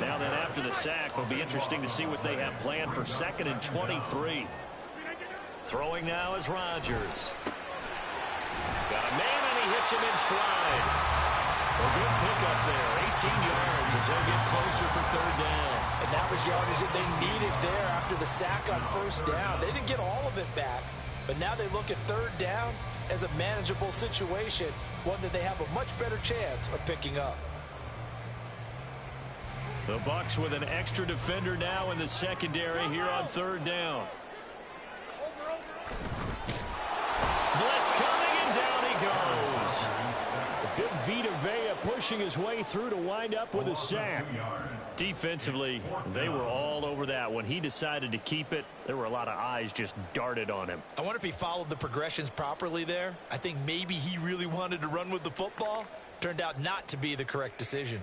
Now then, after the sack, will be interesting to see what they have planned for 2nd and 23. Throwing now is Rodgers. Got a man, and he hits him in stride. A good pickup there, 18 yards as they'll get closer for 3rd down. And that was yardage that they needed there after the sack on 1st down. They didn't get all of it back, but now they look at 3rd down as a manageable situation, one that they have a much better chance of picking up. The Bucs with an extra defender now in the secondary here on 3rd down. Blitz coming, and down he goes. Big Vita Vea pushing his way through to wind up with a sack. Defensively, they were all over that. When he decided to keep it, there were a lot of eyes just darted on him. I wonder if he followed the progressions properly there. I think maybe he really wanted to run with the football. Turned out not to be the correct decision.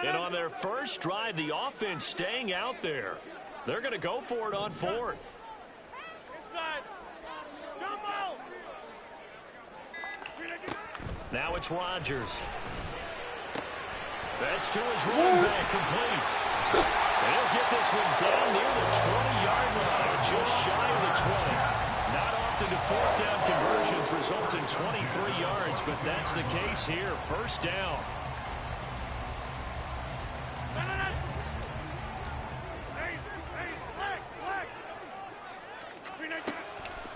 And on their first drive, the offense staying out there. They're going to go for it on 4th. Now it's Rodgers. That's to his running back, complete. And he'll get this one down near the 20-yard line, just shy of the 20. Not often do 4th down conversions result in 23 yards, but that's the case here. 1st down.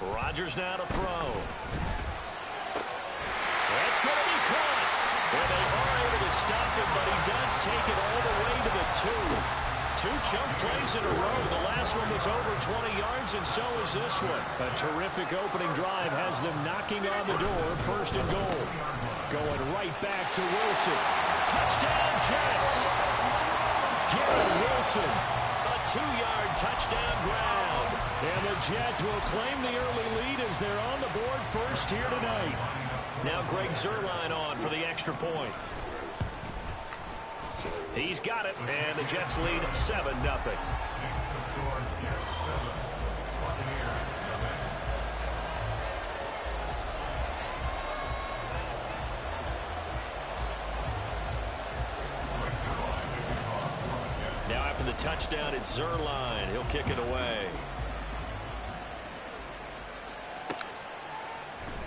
Rodgers now to throw. That's going to be caught. Well, they are able to stop him, but he does take it all the way to the 2. 2 chunk plays in a row. The last one was over 20 yards, and so is this one. A terrific opening drive has them knocking on the door. 1st and goal. Going right back to Wilson. Touchdown, Jets. Garrett Wilson. A 2-yard touchdown ground. And the Jets will claim the early lead as they're on the board first here tonight. Now Greg Zuerlein on for the extra point. He's got it, and the Jets lead 7-0. Now after the touchdown, it's Zuerlein. He'll kick it away.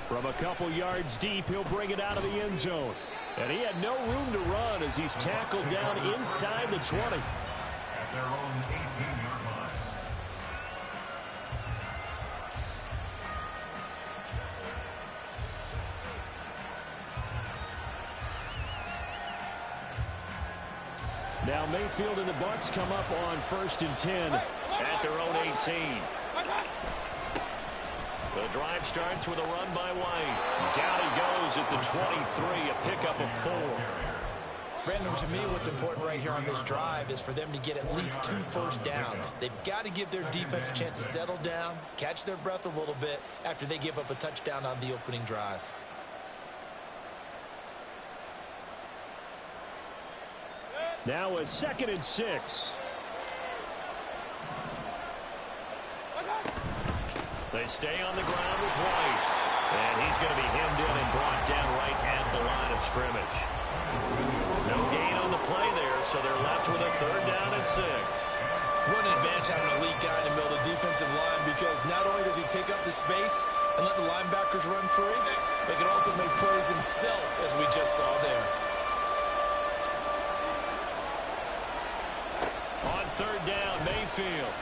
From a couple yards deep, he'll bring it out of the end zone. And he had no room to run as he's tackled down inside the 20. At their own 18-yard line. Now Mayfield and the Bucs come up on 1st and 10 at their own 18. The drive starts with a run by White. Down he goes at the 23, a pickup of 4. Brandon, to me, what's important right here on this drive is for them to get at least 2 first downs. They've got to give their defense a chance to settle down, catch their breath a little bit after they give up a touchdown on the opening drive. Now a 2nd and 6. They stay on the ground with White. And he's going to be hemmed in and brought down right at the line of scrimmage. No gain on the play there, so they're left with a 3rd down and 6. What an advantage having an elite guy in the middle of the defensive line, because not only does he take up the space and let the linebackers run free, but he can also make plays himself, as we just saw there. On 3rd down, Mayfield.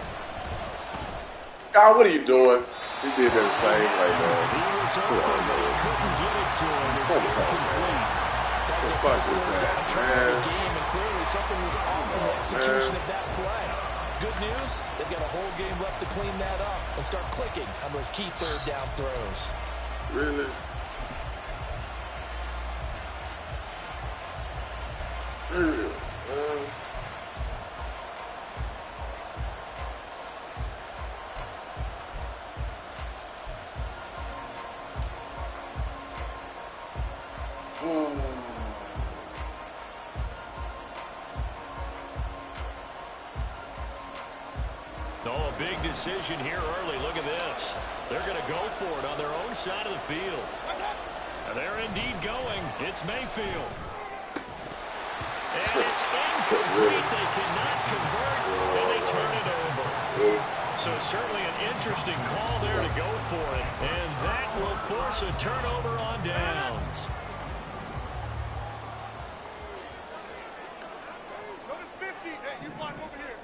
God, what are you doing? He did that same like that. He was open, but he couldn't get it to him. It's incomplete. What the fuck is that, man? Game, and clearly something was off in the execution of that play. Good news, they've got a whole game left to clean that up and start clicking on those key 3rd down throws. Really? Oh, a big decision here early. Look at this. They're going to go for it on their own side of the field. And they're indeed going. It's Mayfield. And it's incomplete. They cannot convert, and they turn it over. So certainly an interesting call there to go for it. And that will force a turnover on downs. Notice 50. Hey, you block over here.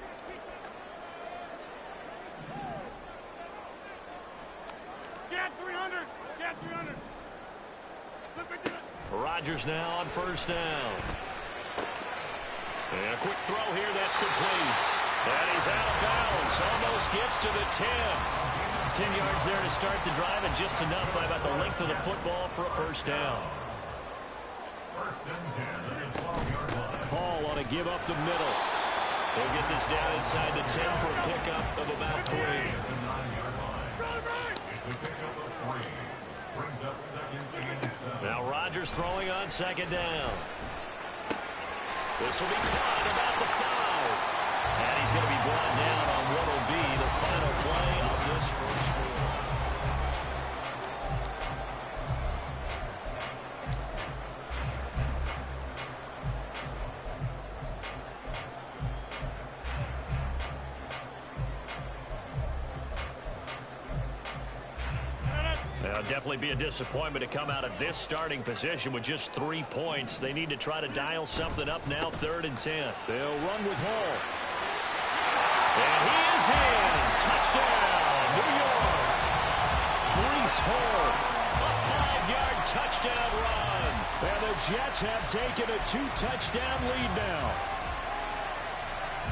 Scan 300. Scan 300. Flip it to it. Rodgers now on 1st down. And a quick throw here, that's complete. And he's out of bounds, almost gets to the 10. 10 yards there to start the drive, and just enough by about the length of the football for a 1st down. 1st and 10 at the 12-yard line. Paul on a give up the middle. They'll get this down inside the 10 for a pickup of about 3. At the 9-yard line. It's a pickup of 3. Brings up 2nd and 7. Now Rodgers throwing on 2nd down. This will be caught about the 5. And he's going to be brought down on what will be the final play of this 1st quarter. Now, definitely be a disappointment to come out of this starting position with just 3 points. They need to try to dial something up now, 3rd and 10. They'll run with Hall. And he is in. Touchdown, New York. Breece Hall. A 5-yard touchdown run. And the Jets have taken a 2-touchdown lead now.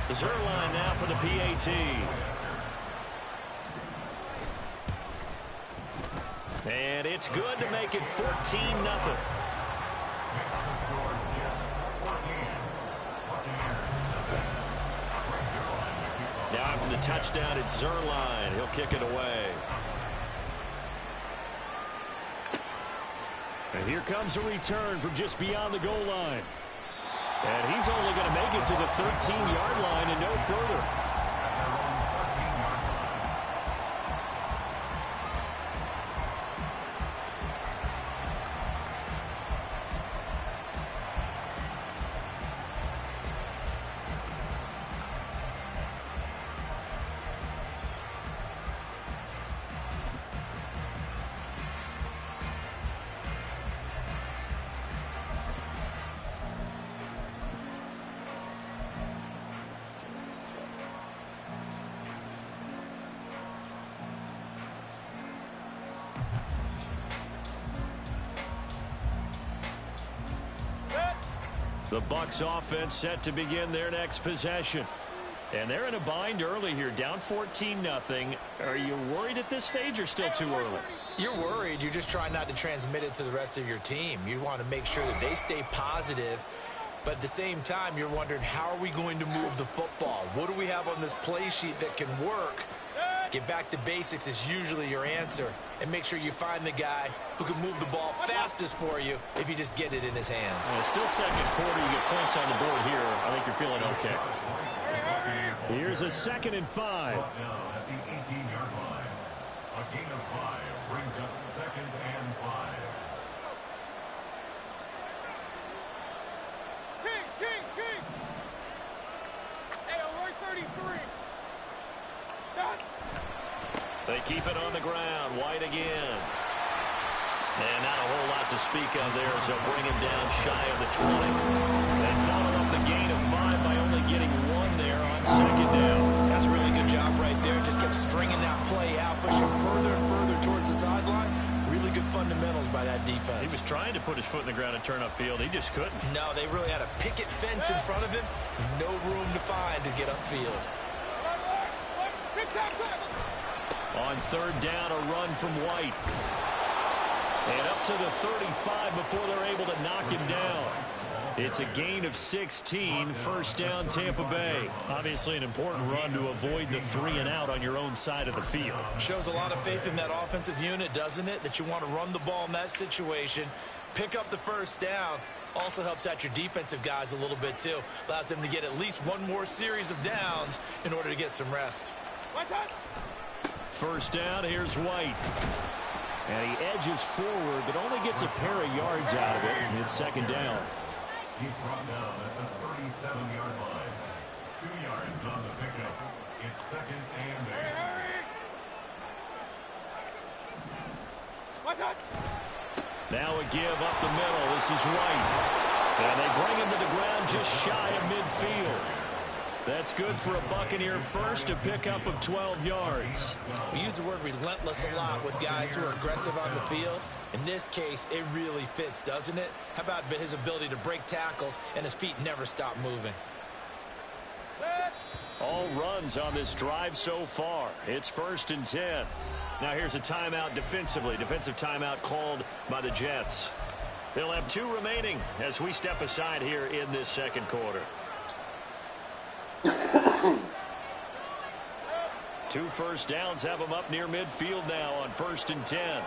Zerline now for the PAT. And it's good to make it 14-0. Now after the touchdown, it's Zerline. He'll kick it away. And here comes a return from just beyond the goal line. And he's only going to make it to the 13-yard line and no further. The Bucs offense set to begin their next possession. And they're in a bind early here, down 14-0. Are you worried at this stage or still too early? You're worried. You're just trying not to transmit it to the rest of your team. You want to make sure that they stay positive But at the same time, you're wondering, how are we going to move the football? What do we have on this play sheet that can work? Get back to basics is usually your answer. And make sure you find the guy who can move the ball fastest for you if you just get it in his hands. Well, still second quarter. You get points on the board here. I think you're feeling okay. Here's a 2nd and 5. At the 18-yard line. A gain of 5 brings up 2nd and 5. King! Hey, alert 33. Stop. They keep it on the ground. White again. And not a whole lot to speak of there, so bring him down shy of the 20. They follow up the gain of 5 by only getting 1 there on 2nd down. That's a really good job right there. Just kept stringing that play out, pushing further and further towards the sideline. Really good fundamentals by that defense. He was trying to put his foot in the ground and turn upfield. He just couldn't. No, they really had a picket fence in front of him. No room to find to get upfield. On 3rd down, a run from White. And up to the 35 before they're able to knock him down. It's a gain of 16, 1st down Tampa Bay. Obviously an important run to avoid the 3 and out on your own side of the field. Shows a lot of faith in that offensive unit, doesn't it? That you want to run the ball in that situation. Pick up the 1st down. Also helps out your defensive guys a little bit too. Allows them to get at least one more series of downs in order to get some rest. 1st down, here's White. And he edges forward, but only gets a pair of yards out of it. And it's 2nd down. He's brought down at the 37-yard line. 2 yards on the pickup. It's 2nd and 8. Now a give up the middle. This is White. And they bring him to the ground just shy of midfield. That's good for a Buccaneer first, to pick up of 12 yards. We use the word relentless a lot with guys who are aggressive on the field. In this case, it really fits, doesn't it? How about his ability to break tackles and his feet never stop moving? All runs on this drive so far. It's 1st and 10. Now here's a timeout defensively. Defensive timeout called by the Jets. They'll have 2 remaining as we step aside here in this 2nd quarter. 2 1st downs have them up near midfield now on 1st and 10.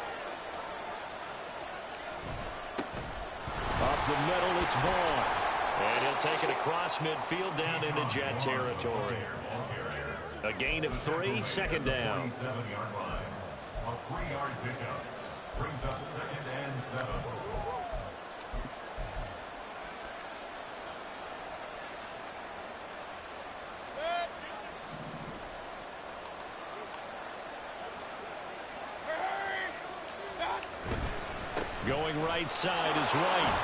Up the middle, it's Vaughn. And he'll take it across midfield down into Jet territory. A gain of 3, 2nd down. 7-yard line. A 3-yard pickup brings up 2nd and 7. Going right side is White.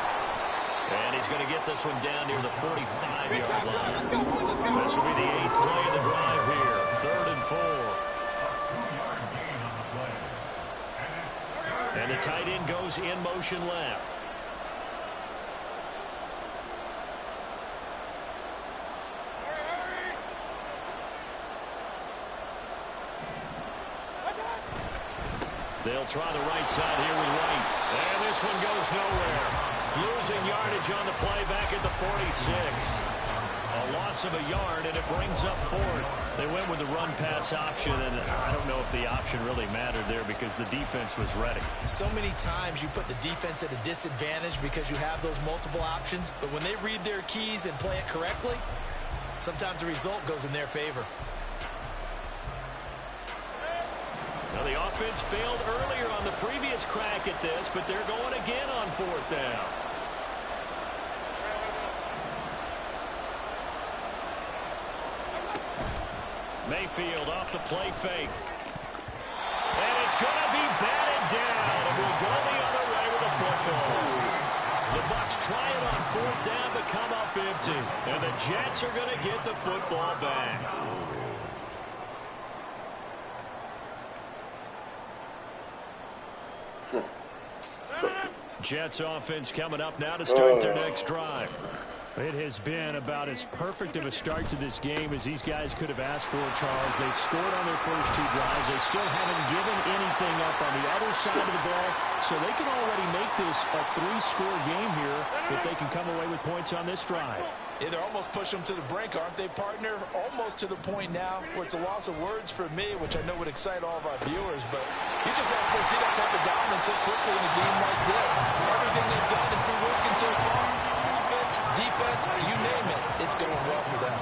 And he's going to get this one down near the 45-yard line. This will be the 8th play of the drive here. 3rd and 4. And the tight end goes in motion left. They'll try the right side here with White. And this one goes nowhere. Losing yardage on the play back at the 46. A loss of a yard, and it brings up 4th. They went with the run-pass option, and I don't know if the option really mattered there because the defense was ready. So many times you put the defense at a disadvantage because you have those multiple options, but when they read their keys and play it correctly, sometimes the result goes in their favor. Now, the offense failed earlier on the previous crack at this, but they're going again on 4th down. Mayfield off the play fake. And it's going to be batted down, and we'll go the other way with the football. The Bucs try it on 4th down, but come up empty. And the Jets are going to get the football back. Jets offense coming up now to start their next drive. It has been about as perfect of a start to this game as these guys could have asked for, Charles. They've scored on their first 2 drives. They still haven't given anything up on the other side of the ball, so they can already make this a 3-score game here if they can come away with points on this drive. Yeah, they're almost pushing them to the brink, aren't they, partner? Almost to the point now where it's a loss of words for me, which I know would excite all of our viewers, but you just not supposed to see that type of dominance so quickly in a game like this. Everything they've done has been working so far. Offense, defense, you name it, it's going well for them.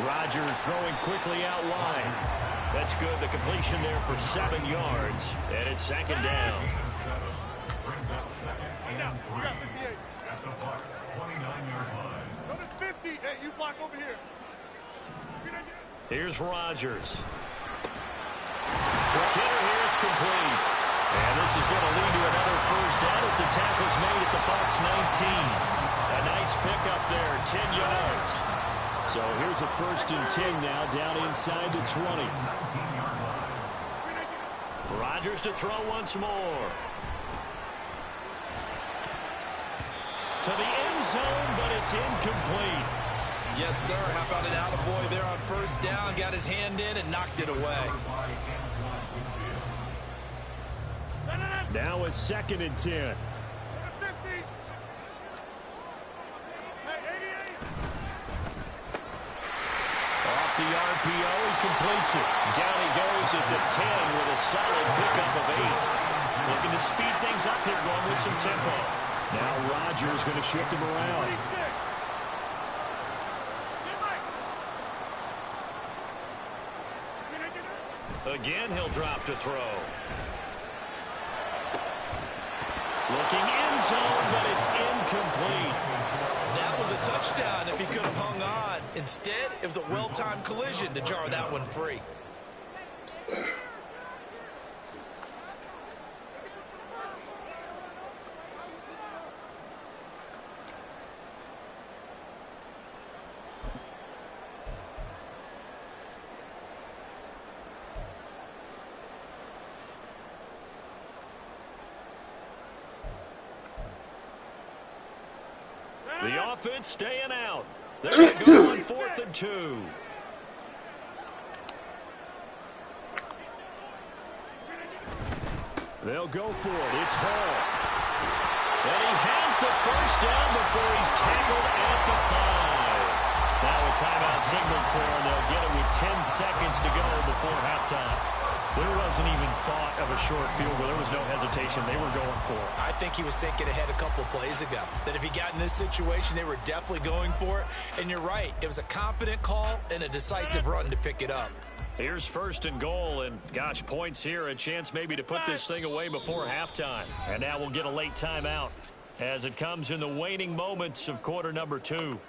Rodgers throwing quickly out wide. That's good. The completion there for 7 yards, and it's 2nd down. Brings up 2nd and 3 at the Bucs 29-yard line. Go to 50. Hey, you block over here. Here's Rodgers. McKinnon here, it's complete. And this is going to lead to another first down as the tackle's made at the Bucs 19. A nice pickup there, 10 yards. So here's a 1st and 10 now, down inside the 20. Rodgers to throw once more. To the end zone, but it's incomplete. Yes, sir. How about an attaboy there on 1st down? Got his hand in and knocked it away. Now a 2nd and 10. Off the RPO, he completes it. Down he goes at the 10 with a solid pickup of 8. Looking to speed things up here, going with some tempo. Now Rodgers going to shift him around. Again, he'll drop to throw. Looking end zone, but it's incomplete. That was a touchdown if he could have hung on. Instead, it was a well-timed collision to jar that one free. The offense staying out. They're going to go on 4th and 2. They'll go for it. It's Hall. And he has the first down before he's tackled at the 5. Now a timeout signaled for him. They'll get it with 10 seconds to go before halftime. There wasn't even thought of a short field goal. There was no hesitation. They were going for it. I think he was thinking ahead a couple plays ago. That if he got in this situation, they were definitely going for it. And you're right. It was a confident call and a decisive run to pick it up. Here's 1st and goal. And, gosh, points here. A chance maybe to put this thing away before halftime. And now we'll get a late timeout as it comes in the waning moments of quarter number 2.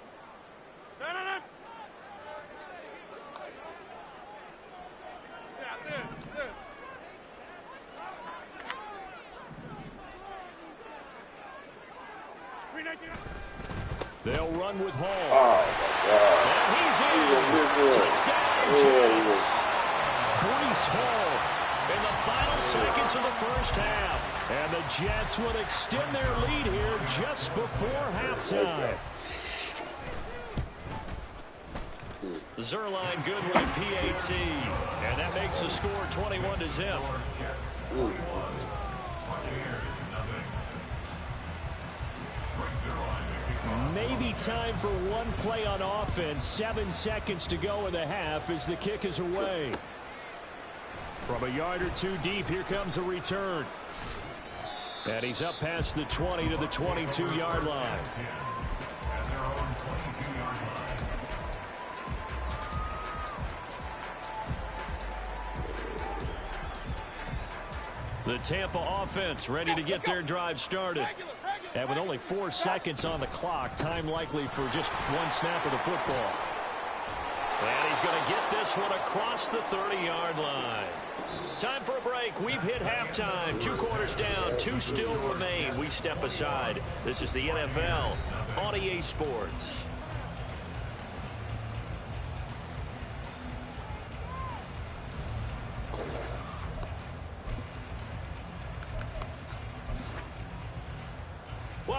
They'll run with Hall. Oh, my God. And he's in. Touchdown, Jets. Breece Hall in the final seconds of the first half. And the Jets will extend their lead here just before halftime. Zerline good with a PAT. And that makes the score 21-0. Maybe time for one play on offense. 7 seconds to go in the half as the kick is away. From a yard or 2 deep, here comes a return. And he's up past the 20 to the 22-yard line. The Tampa offense ready to get their drive started. And with only 4 seconds on the clock, time likely for just one snap of the football. And he's going to get this one across the 30-yard line. Time for a break. We've hit halftime. 2 quarters down. 2 still remain. We step aside. This is the NFL on EA Sports.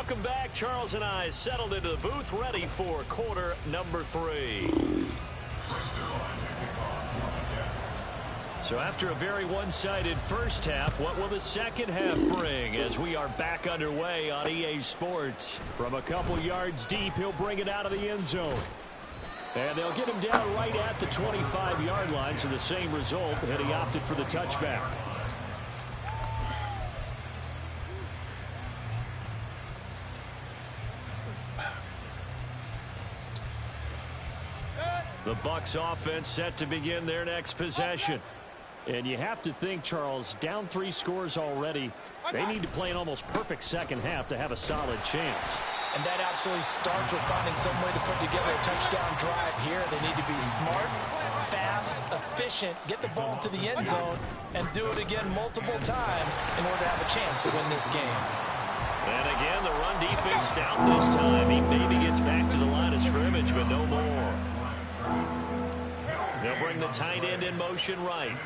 Welcome back. Charles and I settled into the booth, ready for quarter number 3. So after a very one-sided first half, what will the second half bring as we are back underway on EA Sports? From a couple yards deep, he'll bring it out of the end zone. And they'll get him down right at the 25-yard line, so the same result, and he opted for the touchback. The Bucs offense set to begin their next possession. And you have to think, Charles, down 3 scores already. They need to play an almost perfect second half to have a solid chance. And that absolutely starts with finding some way to put together a touchdown drive here. They need to be smart, fast, efficient, get the ball to the end zone, and do it again multiple times in order to have a chance to win this game. And again, the run defense stout this time. He maybe gets back to the line of scrimmage, but no more. They'll bring the tight end in motion right.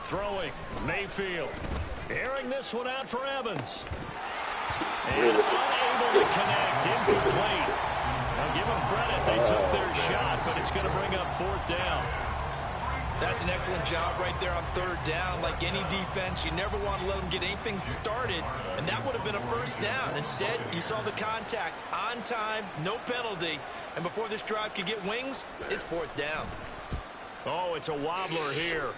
Throwing, Mayfield. Airing this one out for Evans. And unable to connect, incomplete. Now give them credit, they took their shot, but it's going to bring up 4th down. That's an excellent job right there on 3rd down. Like any defense, you never want to let them get anything started, and that would have been a 1st down. Instead, you saw the contact on time, no penalty, and before this drive could get wings, it's 4th down. Oh, it's a wobbler here.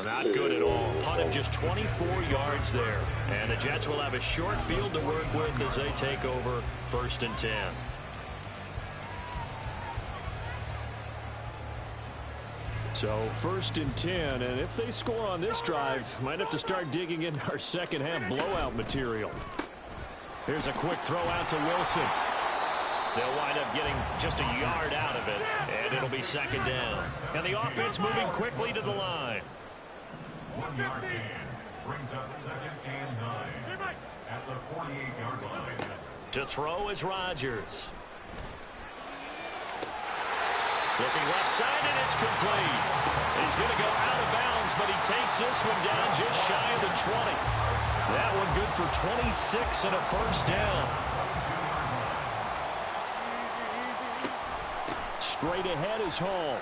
Not good at all. Punt of just 24 yards there. And the Jets will have a short field to work with as they take over 1st and 10. So 1st and 10, and if they score on this drive, might have to start digging into our second half blowout material. Here's a quick throw out to Wilson. They'll wind up getting just a yard out of it, and it'll be 2nd down. And the offense moving quickly to the line. 1 yard gain brings up 2nd and 9 at the 48-yard line. To throw is Rodgers. Looking left side, and it's complete. He's going to go out of bounds, but he takes this one down just shy of the 20. That one good for 26 and a 1st down. Straight ahead is Hall.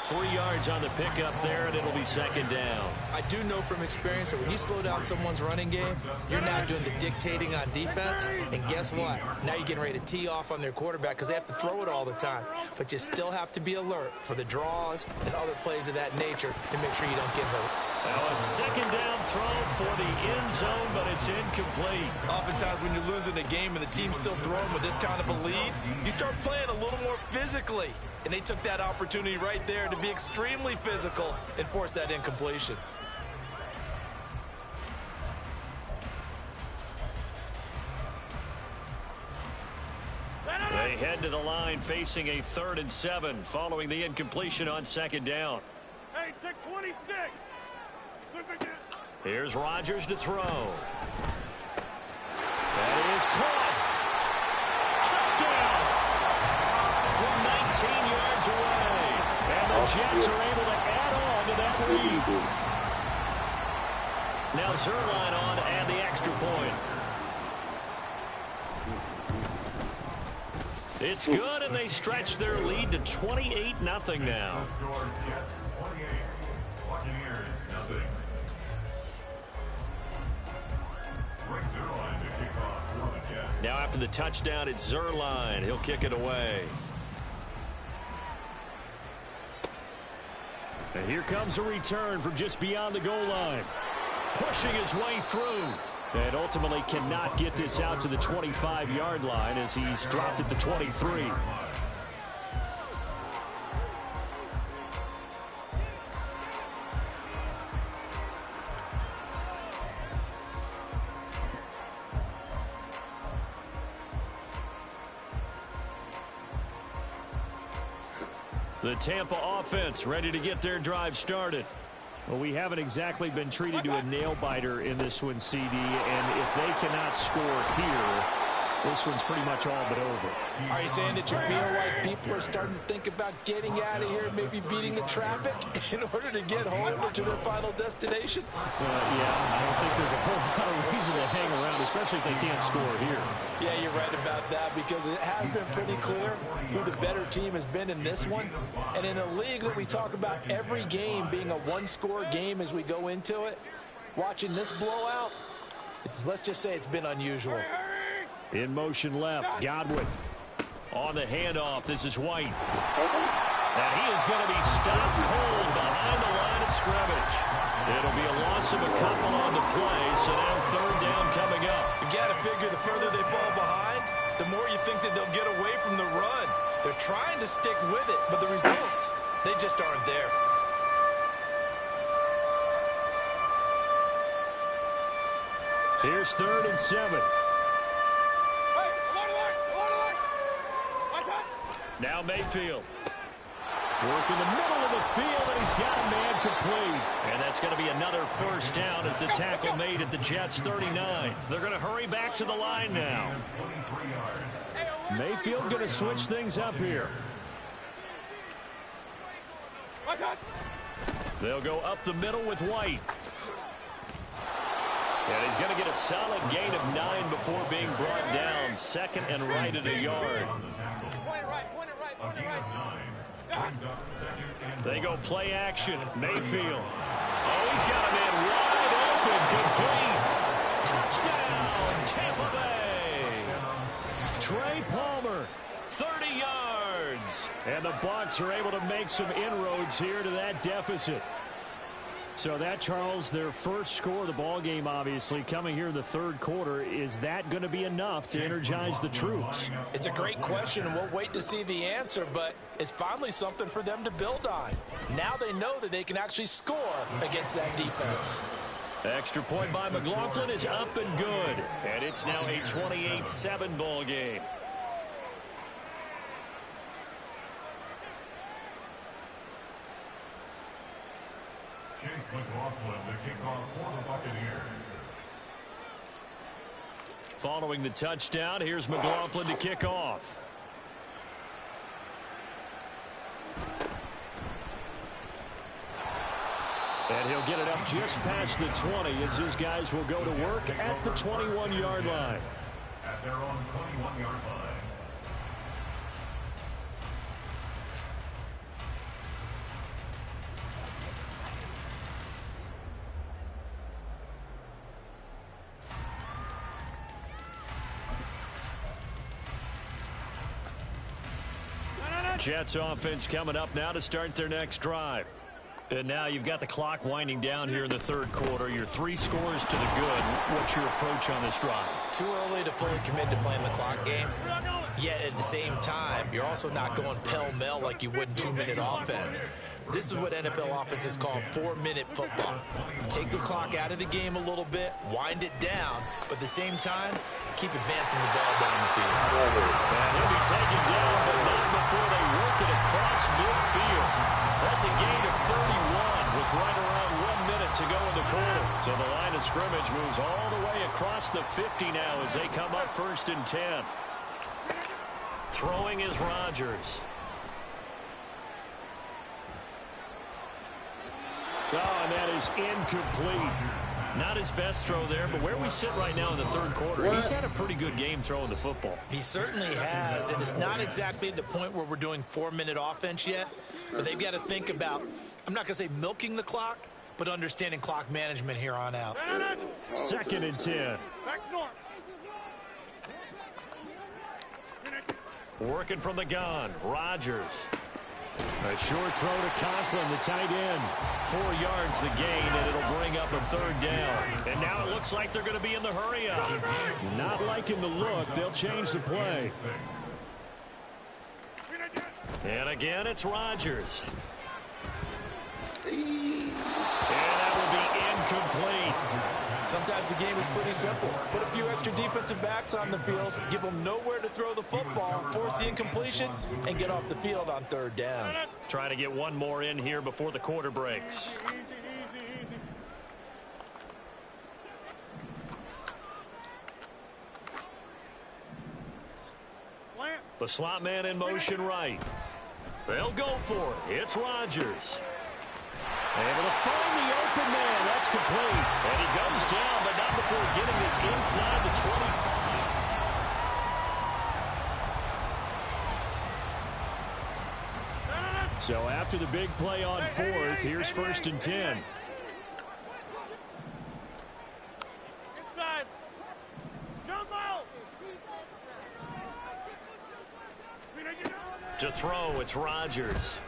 3 yards on the pickup there, and it'll be 2nd down. I do know from experience that when you slow down someone's running game, you're now doing the dictating on defense. And guess what? Now you're getting ready to tee off on their quarterback because they have to throw it all the time. But you still have to be alert for the draws and other plays of that nature to make sure you don't get hurt. Now a 2nd down throw for the end zone, but it's incomplete. Oftentimes when you're losing a game and the team's still throwing with this kind of a lead, you start playing a little more physically. And they took that opportunity right there to be extremely physical and force that incompletion. They head to the line facing a 3rd and 7 following the incompletion on 2nd down. Hey, 626. Here's Rodgers to throw. That is caught. Touchdown. From 19 yards away. And the Jets are able to add on to that lead. Now Zerline on to add the extra point. It's good, and they stretch their lead to 28-0 now. Now after the touchdown, it's Zerline. He'll kick it away. And here comes a return from just beyond the goal line. Pushing his way through. And ultimately cannot get this out to the 25-yard line as he's dropped at the 23. The Tampa offense ready to get their drive started. Well, we haven't exactly been treated to a nail-biter in this one, CD, and if they cannot score here, This one's pretty much all but over. Are you saying that you feel like people are starting to think about getting out of here, maybe beating the traffic in order to get home or to their final destination? Yeah, I don't think there's a whole lot of reason to hang around, especially if they can't score here. Yeah, you're right about that, because it has been pretty clear who the better team has been in this one. And in a league that we talk about every game being a one-score game as we go into it, watching this blowout, let's just say it's been unusual. In motion left, Godwin. On the handoff, this is White. And he is going to be stopped cold behind the line of scrimmage. It'll be a loss of a couple on the play, so now third down coming up. You've got to figure the further they fall behind, the more you think that they'll get away from the run. They're trying to stick with it, but the results, they just aren't there. Here's 3rd and 7. Now Mayfield. Working the middle of the field, and he's got a man complete. And that's going to be another first down as the tackle made at the Jets' 39. They're going to hurry back to the line now. Mayfield going to switch things up here. They'll go up the middle with White. And he's going to get a solid gain of 9 before being brought down. 2nd and right at a yard. They go play action. Mayfield. Oh, he's got a man wide open. Complete. Touchdown, Tampa Bay. Trey Palmer. 30 yards. And the Bucs are able to make some inroads here to that deficit. So that, Charles, their first score of the ball game, obviously, coming here in the 3rd quarter. Is that going to be enough to energize the troops? It's a great question, and we'll wait to see the answer, but it's finally something for them to build on. Now they know that they can actually score against that defense. Extra point by McLaughlin is up and good. And it's now a 28-7 ball game. Chase McLaughlin, the kickoff for the Buccaneers. Following the touchdown, here's McLaughlin to kick off. And he'll get it up just past the 20 as his guys will go to work at the 21-yard line. At their own 21-yard line. Jets offense coming up now to start their next drive. And now you've got the clock winding down here in the 3rd quarter. Your 3 scores to the good. What's your approach on this drive? Too early to fully commit to playing the clock game. Yet at the same time, you're also not going pell-mell like you would in 2-minute offense. This is what NFL offenses call 4-minute football. Take the clock out of the game a little bit, wind it down, but at the same time, keep advancing the ball down the field. And he'll be taken down, but not before they work it across midfield. That's a gain of 31 with right around 1 minute to go in the quarter. So the line of scrimmage moves all the way across the 50 now as they come up 1st and 10. Throwing is Rodgers. Oh, and that is incomplete. Not his best throw there, but where we sit right now in the 3rd quarter, he's had a pretty good game throwing the football. He certainly has, and it's not exactly at the point where we're doing 4-minute offense yet, but they've got to think about, I'm not going to say milking the clock, but understanding clock management here on out. 2nd and 10. Working from the gun, Rodgers. A short throw to Conklin, the tight end. 4 yards the gain, and it'll bring up a 3rd down. And now it looks like they're going to be in the hurry-up. Not liking the look. They'll change the play. And again, it's Rodgers. And that will be incomplete. Sometimes the game is pretty simple. Put a few extra defensive backs on the field, give them nowhere to throw the football, force the incompletion, and get off the field on 3rd down. Trying to get one more in here before the quarter breaks. The slot man in motion right. They'll go for it. It's Rodgers. Able to find the open man. That's complete. And he goes down, but not before getting this inside the 25. So after the big play on fourth, here's 1st and 10. Inside. Jump out. To throw, it's Rodgers.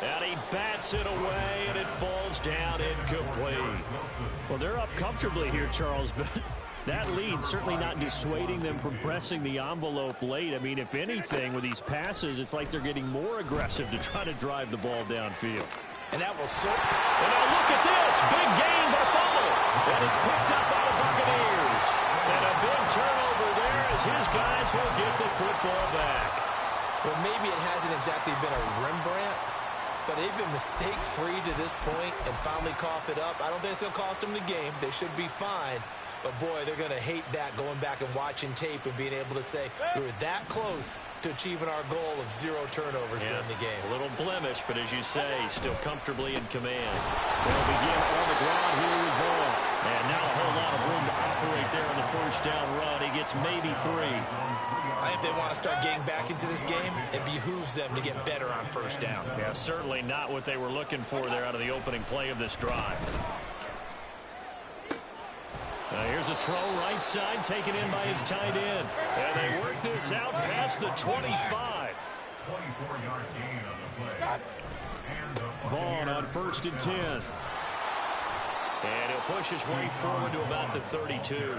And he bats it away, and it falls down incomplete. Well, they're up comfortably here, Charles, but that lead certainly not dissuading them from pressing the envelope late. I mean, if anything, with these passes, it's like they're getting more aggressive to try to drive the ball downfield. And that will so. And now look at this. Big gain by Fuller. And it's picked up by the Buccaneers. And a big turnover there as his guys will get the football back. Well, maybe it hasn't exactly been a Rembrandt, but they've been mistake-free to this point and finally cough it up. I don't think it's going to cost them the game. They should be fine. But, boy, they're going to hate that, going back and watching tape and being able to say we were that close to achieving our goal of 0 turnovers during the game. A little blemish, but as you say, still comfortably in command. They'll begin on the ground here with Vaughn. And now a whole lot of room to operate there on the first down run. He gets maybe 3. I think if they want to start getting back into this game, it behooves them to get better on first down. Yeah, certainly not what they were looking for there out of the opening play of this drive. Now here's a throw right side taken in by his tight end. And they work this out past the 25. 24-yard gain on the play. Vaughn on 1st and 10. And he'll push his way forward to about the 32.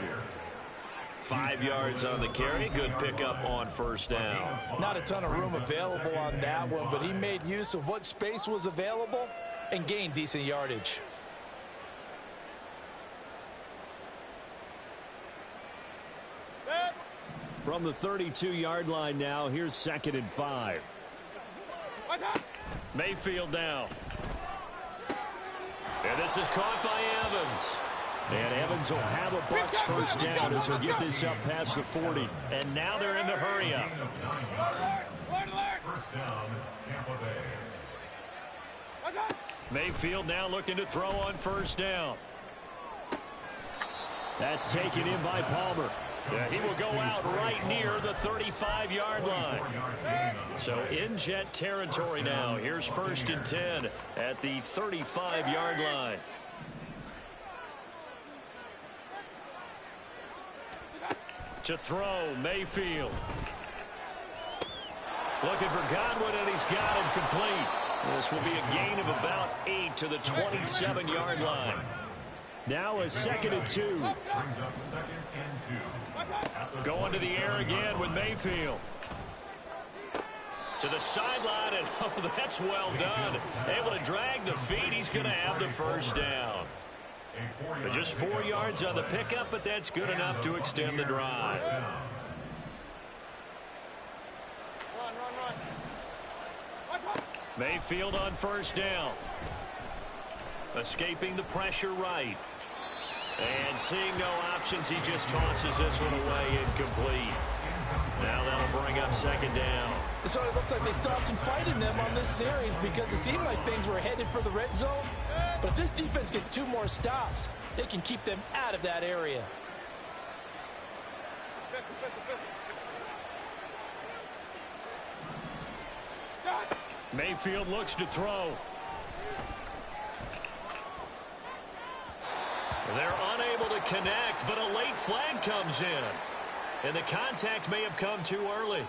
5 yards on the carry. Good pickup on first down. Not a ton of room available on that one, but he made use of what space was available and gained decent yardage. From the 32-yard line now, here's 2nd and 5. Mayfield now. And this is caught by Evans. And Evans will have a Bucs first down as he'll get this up past the 40. And now they're in the hurry up. First down, Tampa Bay. Mayfield now looking to throw on first down. That's taken in by Palmer. Yeah, he will go out right near the 35-yard line. So in jet territory now. Here's 1st and 10 at the 35-yard line. To throw, Mayfield. Looking for Godwin, and he's got him complete. This will be a gain of about 8 to the 27-yard line. Now a 2nd and 2. Brings up 2nd and 2. Going to the air again with Mayfield. To the sideline, and oh, that's well done. Able to drag the feet. He's going to have the first down. Just 4 yards on the pickup, but that's good enough to extend the drive. Mayfield on first down. Escaping the pressure right. And seeing no options, he just tosses this one away incomplete. Now that'll bring up 2nd down. So it looks like they still have some fight in them on this series because it seemed like things were headed for the red zone. But if this defense gets 2 more stops, they can keep them out of that area. Mayfield looks to throw. They're unable to connect, but a late flag comes in. And the contact may have come too early.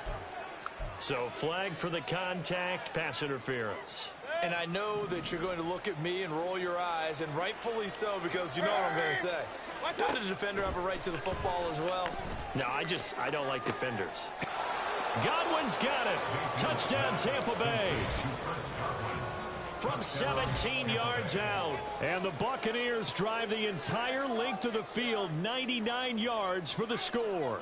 So flag for the contact, pass interference. And I know that you're going to look at me and roll your eyes, and rightfully so, because you know what I'm going to say. Doesn't the defender have a right to the football as well? No, I don't like defenders. Godwin's got it. Touchdown, Tampa Bay. From 17 yards out. And the Buccaneers drive the entire length of the field, 99 yards for the score.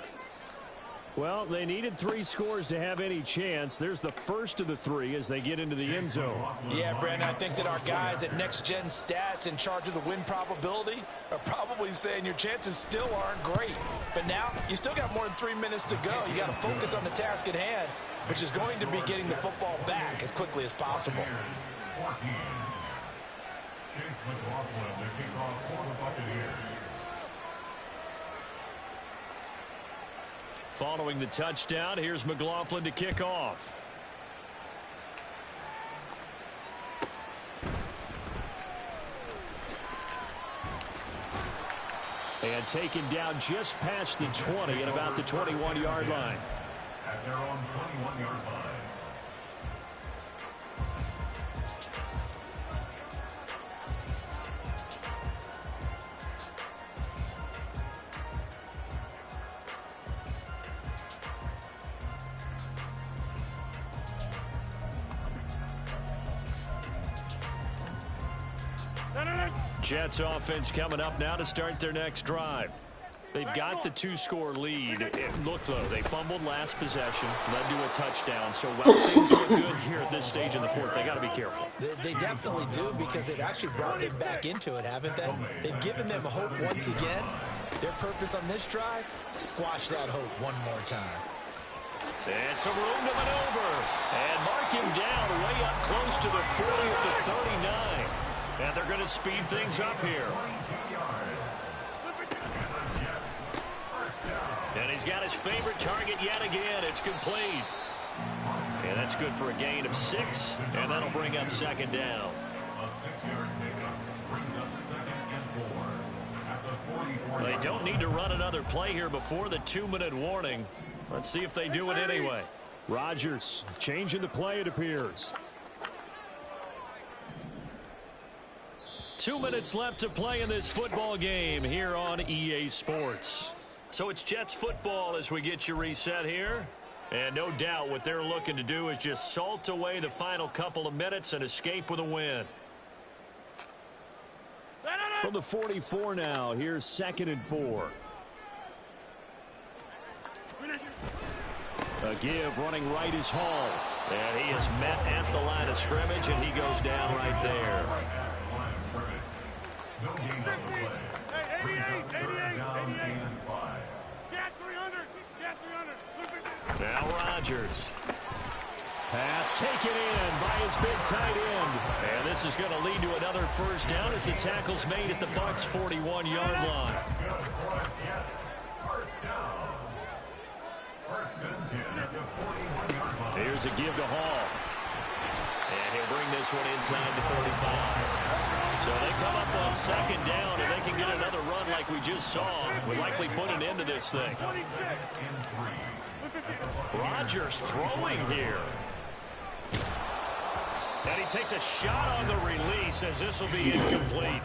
Well, they needed 3 scores to have any chance. There's the first of the 3 as they get into the end zone. Yeah, Brandon, I think that our guys at Next Gen Stats in charge of the win probability are probably saying your chances still aren't great. But now you still got more than 3 minutes to go. You got to focus on the task at hand, which is going to be getting the football back as quickly as possible. 14. Chase McLaughlin to kick off for the Buccaneers. Following the touchdown, here's McLaughlin to kick off. And taken down just past the 20 at about the 21-yard line. At their own 21-yard line. Jets offense coming up now to start their next drive. They've got the 2-score lead. Look, though, they fumbled last possession, led to a touchdown. So while things look good here at this stage in the fourth, they got to be careful. They definitely do, because they've actually brought them back into it, haven't they? They've given them hope once again. Their purpose on this drive, squash that hope one more time. And some room to maneuver. And mark him down way up close to the 40 at the 39. And they're going to speed things up here. And he's got his favorite target yet again. It's complete. And that's good for a gain of 6. And that'll bring up second down. A 6-yard pickup brings up 2nd and 4. At the 44. They don't need to run another play here before the 2-minute warning. Let's see if they do it anyway. Rodgers changing the play, it appears. 2 minutes left to play in this football game here on EA Sports. So it's Jets football as we get you reset here. And no doubt what they're looking to do is just salt away the final couple of minutes and escape with a win. From the 44 now, here's 2nd and 4. A give running right is Hall. And he is met at the line of scrimmage, and he goes down right there. No gain on the play. Brings up 3rd down and 5. Get 300. Get 300. Now Rodgers. Pass taken in by his big tight end. And this is going to lead to another first down as the tackle's made at the Bucs' 41-yard line. Good for the Jets. First down. First and 10 at the 41-yard line. Here's a give to Hall. And he'll bring this one inside the 35. So they come up on second down, and they can get another run like we just saw. Would likely put an end to this thing. Rodgers throwing here. And he takes a shot on the release as this will be incomplete.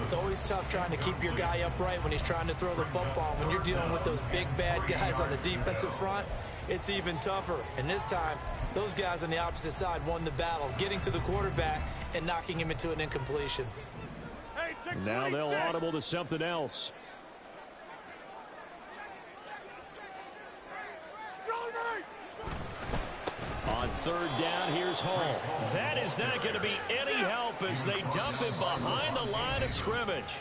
It's always tough trying to keep your guy upright when he's trying to throw the football. When you're dealing with those big, bad guys on the defensive front, it's even tougher. And this time, those guys on the opposite side won the battle, getting to the quarterback and knocking him into an incompletion. Now they'll audible to something else. On 3rd down, here's Hall. That is not going to be any help as they dump him behind the line of scrimmage.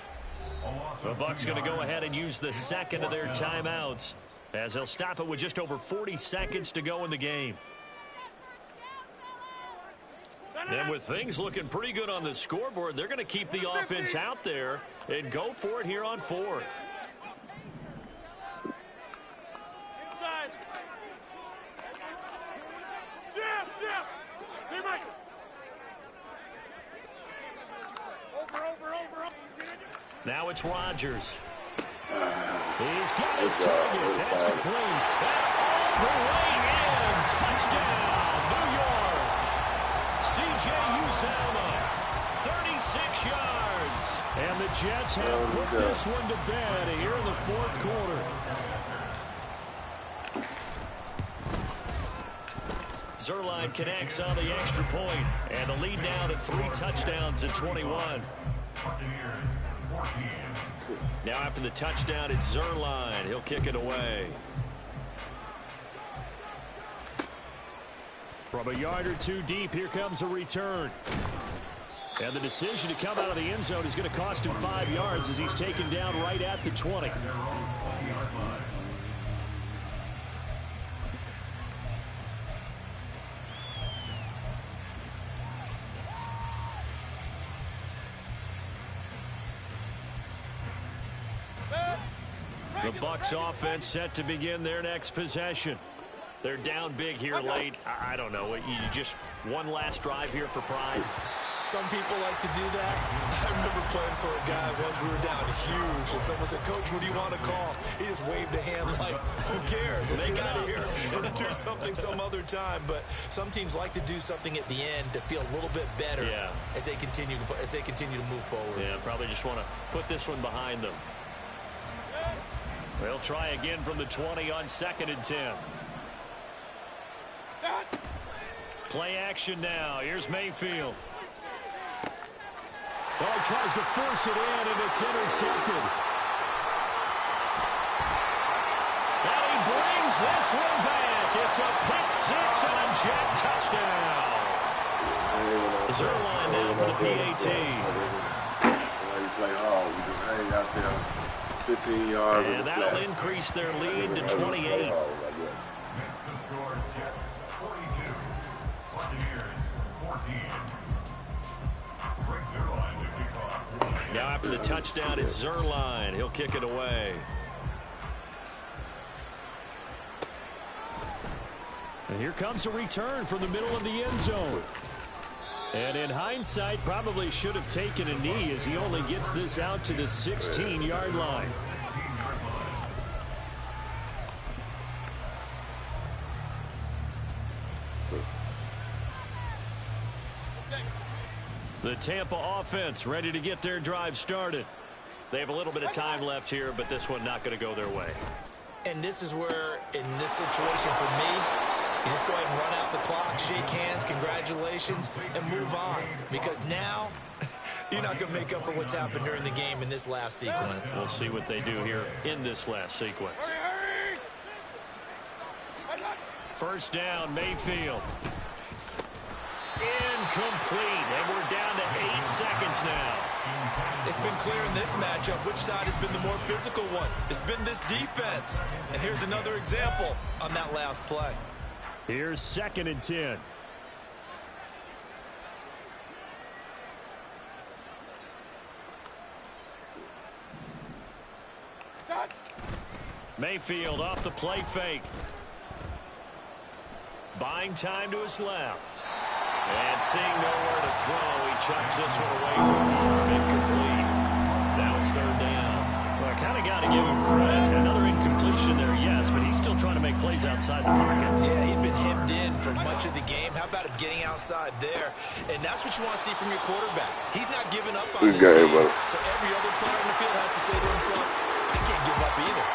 The Bucs going to go ahead and use the second of their timeouts as they'll stop it with just over 40 seconds to go in the game. And with things looking pretty good on the scoreboard, they're going to keep the offense out there and go for it here on 4th. Inside. Jeff. Hey, Mike. Over. Now it's Rodgers. He's got his target. That's complete. That all the way in. Touchdown, New York. C.J. Uzomah, 36 yards. And the Jets have put this one to bed here in the 4th quarter. Zuerlein connects on the extra point, and the lead now to 3 touchdowns at 21. Now after the touchdown, it's Zuerlein. He'll kick it away. From a yard or two deep, here comes a return. And the decision to come out of the end zone is going to cost him 5 yards as he's taken down right at the 20. The Bucs offense set to begin their next possession. They're down big here late. I don't know. You just one last drive here for pride. Some people like to do that. I remember playing for a guy once we were down huge, and someone said, "Coach, what do you want to call?" He just waved a hand like, "Who cares? Let's get out of here and do something some other time." But some teams like to do something at the end to feel a little bit better as they continue to move forward. Yeah, probably just want to put this one behind them. They'll try again from the 20 on 2nd and 10. Play action now. Here's Mayfield. Well, he tries to force it in, and it's intercepted. And he brings this one back. It's a pick 6 on Jet touchdown. Zerline now for the PAT. You play hard. You just hang out there 15 yards. And that'll increase their lead to 28. Next to score, Jets 42. Buccaneers 14. Now after the touchdown, it's Zerline. He'll kick it away. And here comes a return from the middle of the end zone. And in hindsight, probably should have taken a knee as he only gets this out to the 16-yard line. The Tampa offense ready to get their drive started. They have a little bit of time left here, but this one not going to go their way. And this is where, in this situation for me, you just go ahead and run out the clock, shake hands, congratulations, and move on. Because now, you're not going to make up for what's happened during the game in this last sequence. We'll see what they do here in this last sequence. First down, Mayfield. Incomplete, and we're down to 8 seconds now. It's been clear in this matchup which side has been the more physical one. It's been this defense. And here's another example on that last play. Here's 2nd and 10. Mayfield off the play fake. Buying time to his left. And seeing nowhere to throw, he chucks this one away from home. Incomplete. Now it's 3rd down. Well, I kind of got to give him credit. Another incompletion there, yes, but he's still trying to make plays outside the pocket. Yeah, he's been hemmed in for much of the game. How about him getting outside there? And that's what you want to see from your quarterback. He's not giving up on this game. So every other player in the field has to say to himself, I can't give up either.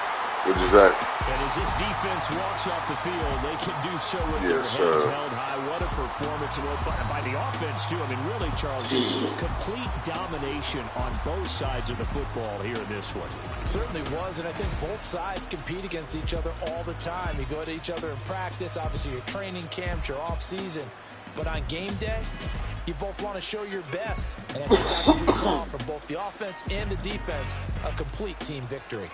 What is that? And as this defense walks off the field, they can do so with their heads held high. What a performance by the offense, too. I mean, really, Charles, complete domination on both sides of the football here in this one. Certainly was, and I think both sides compete against each other all the time. You go to each other in practice, obviously your training camps, your off-season. But on game day, you both want to show your best. And I think that's what we saw from both the offense and the defense, a complete team victory.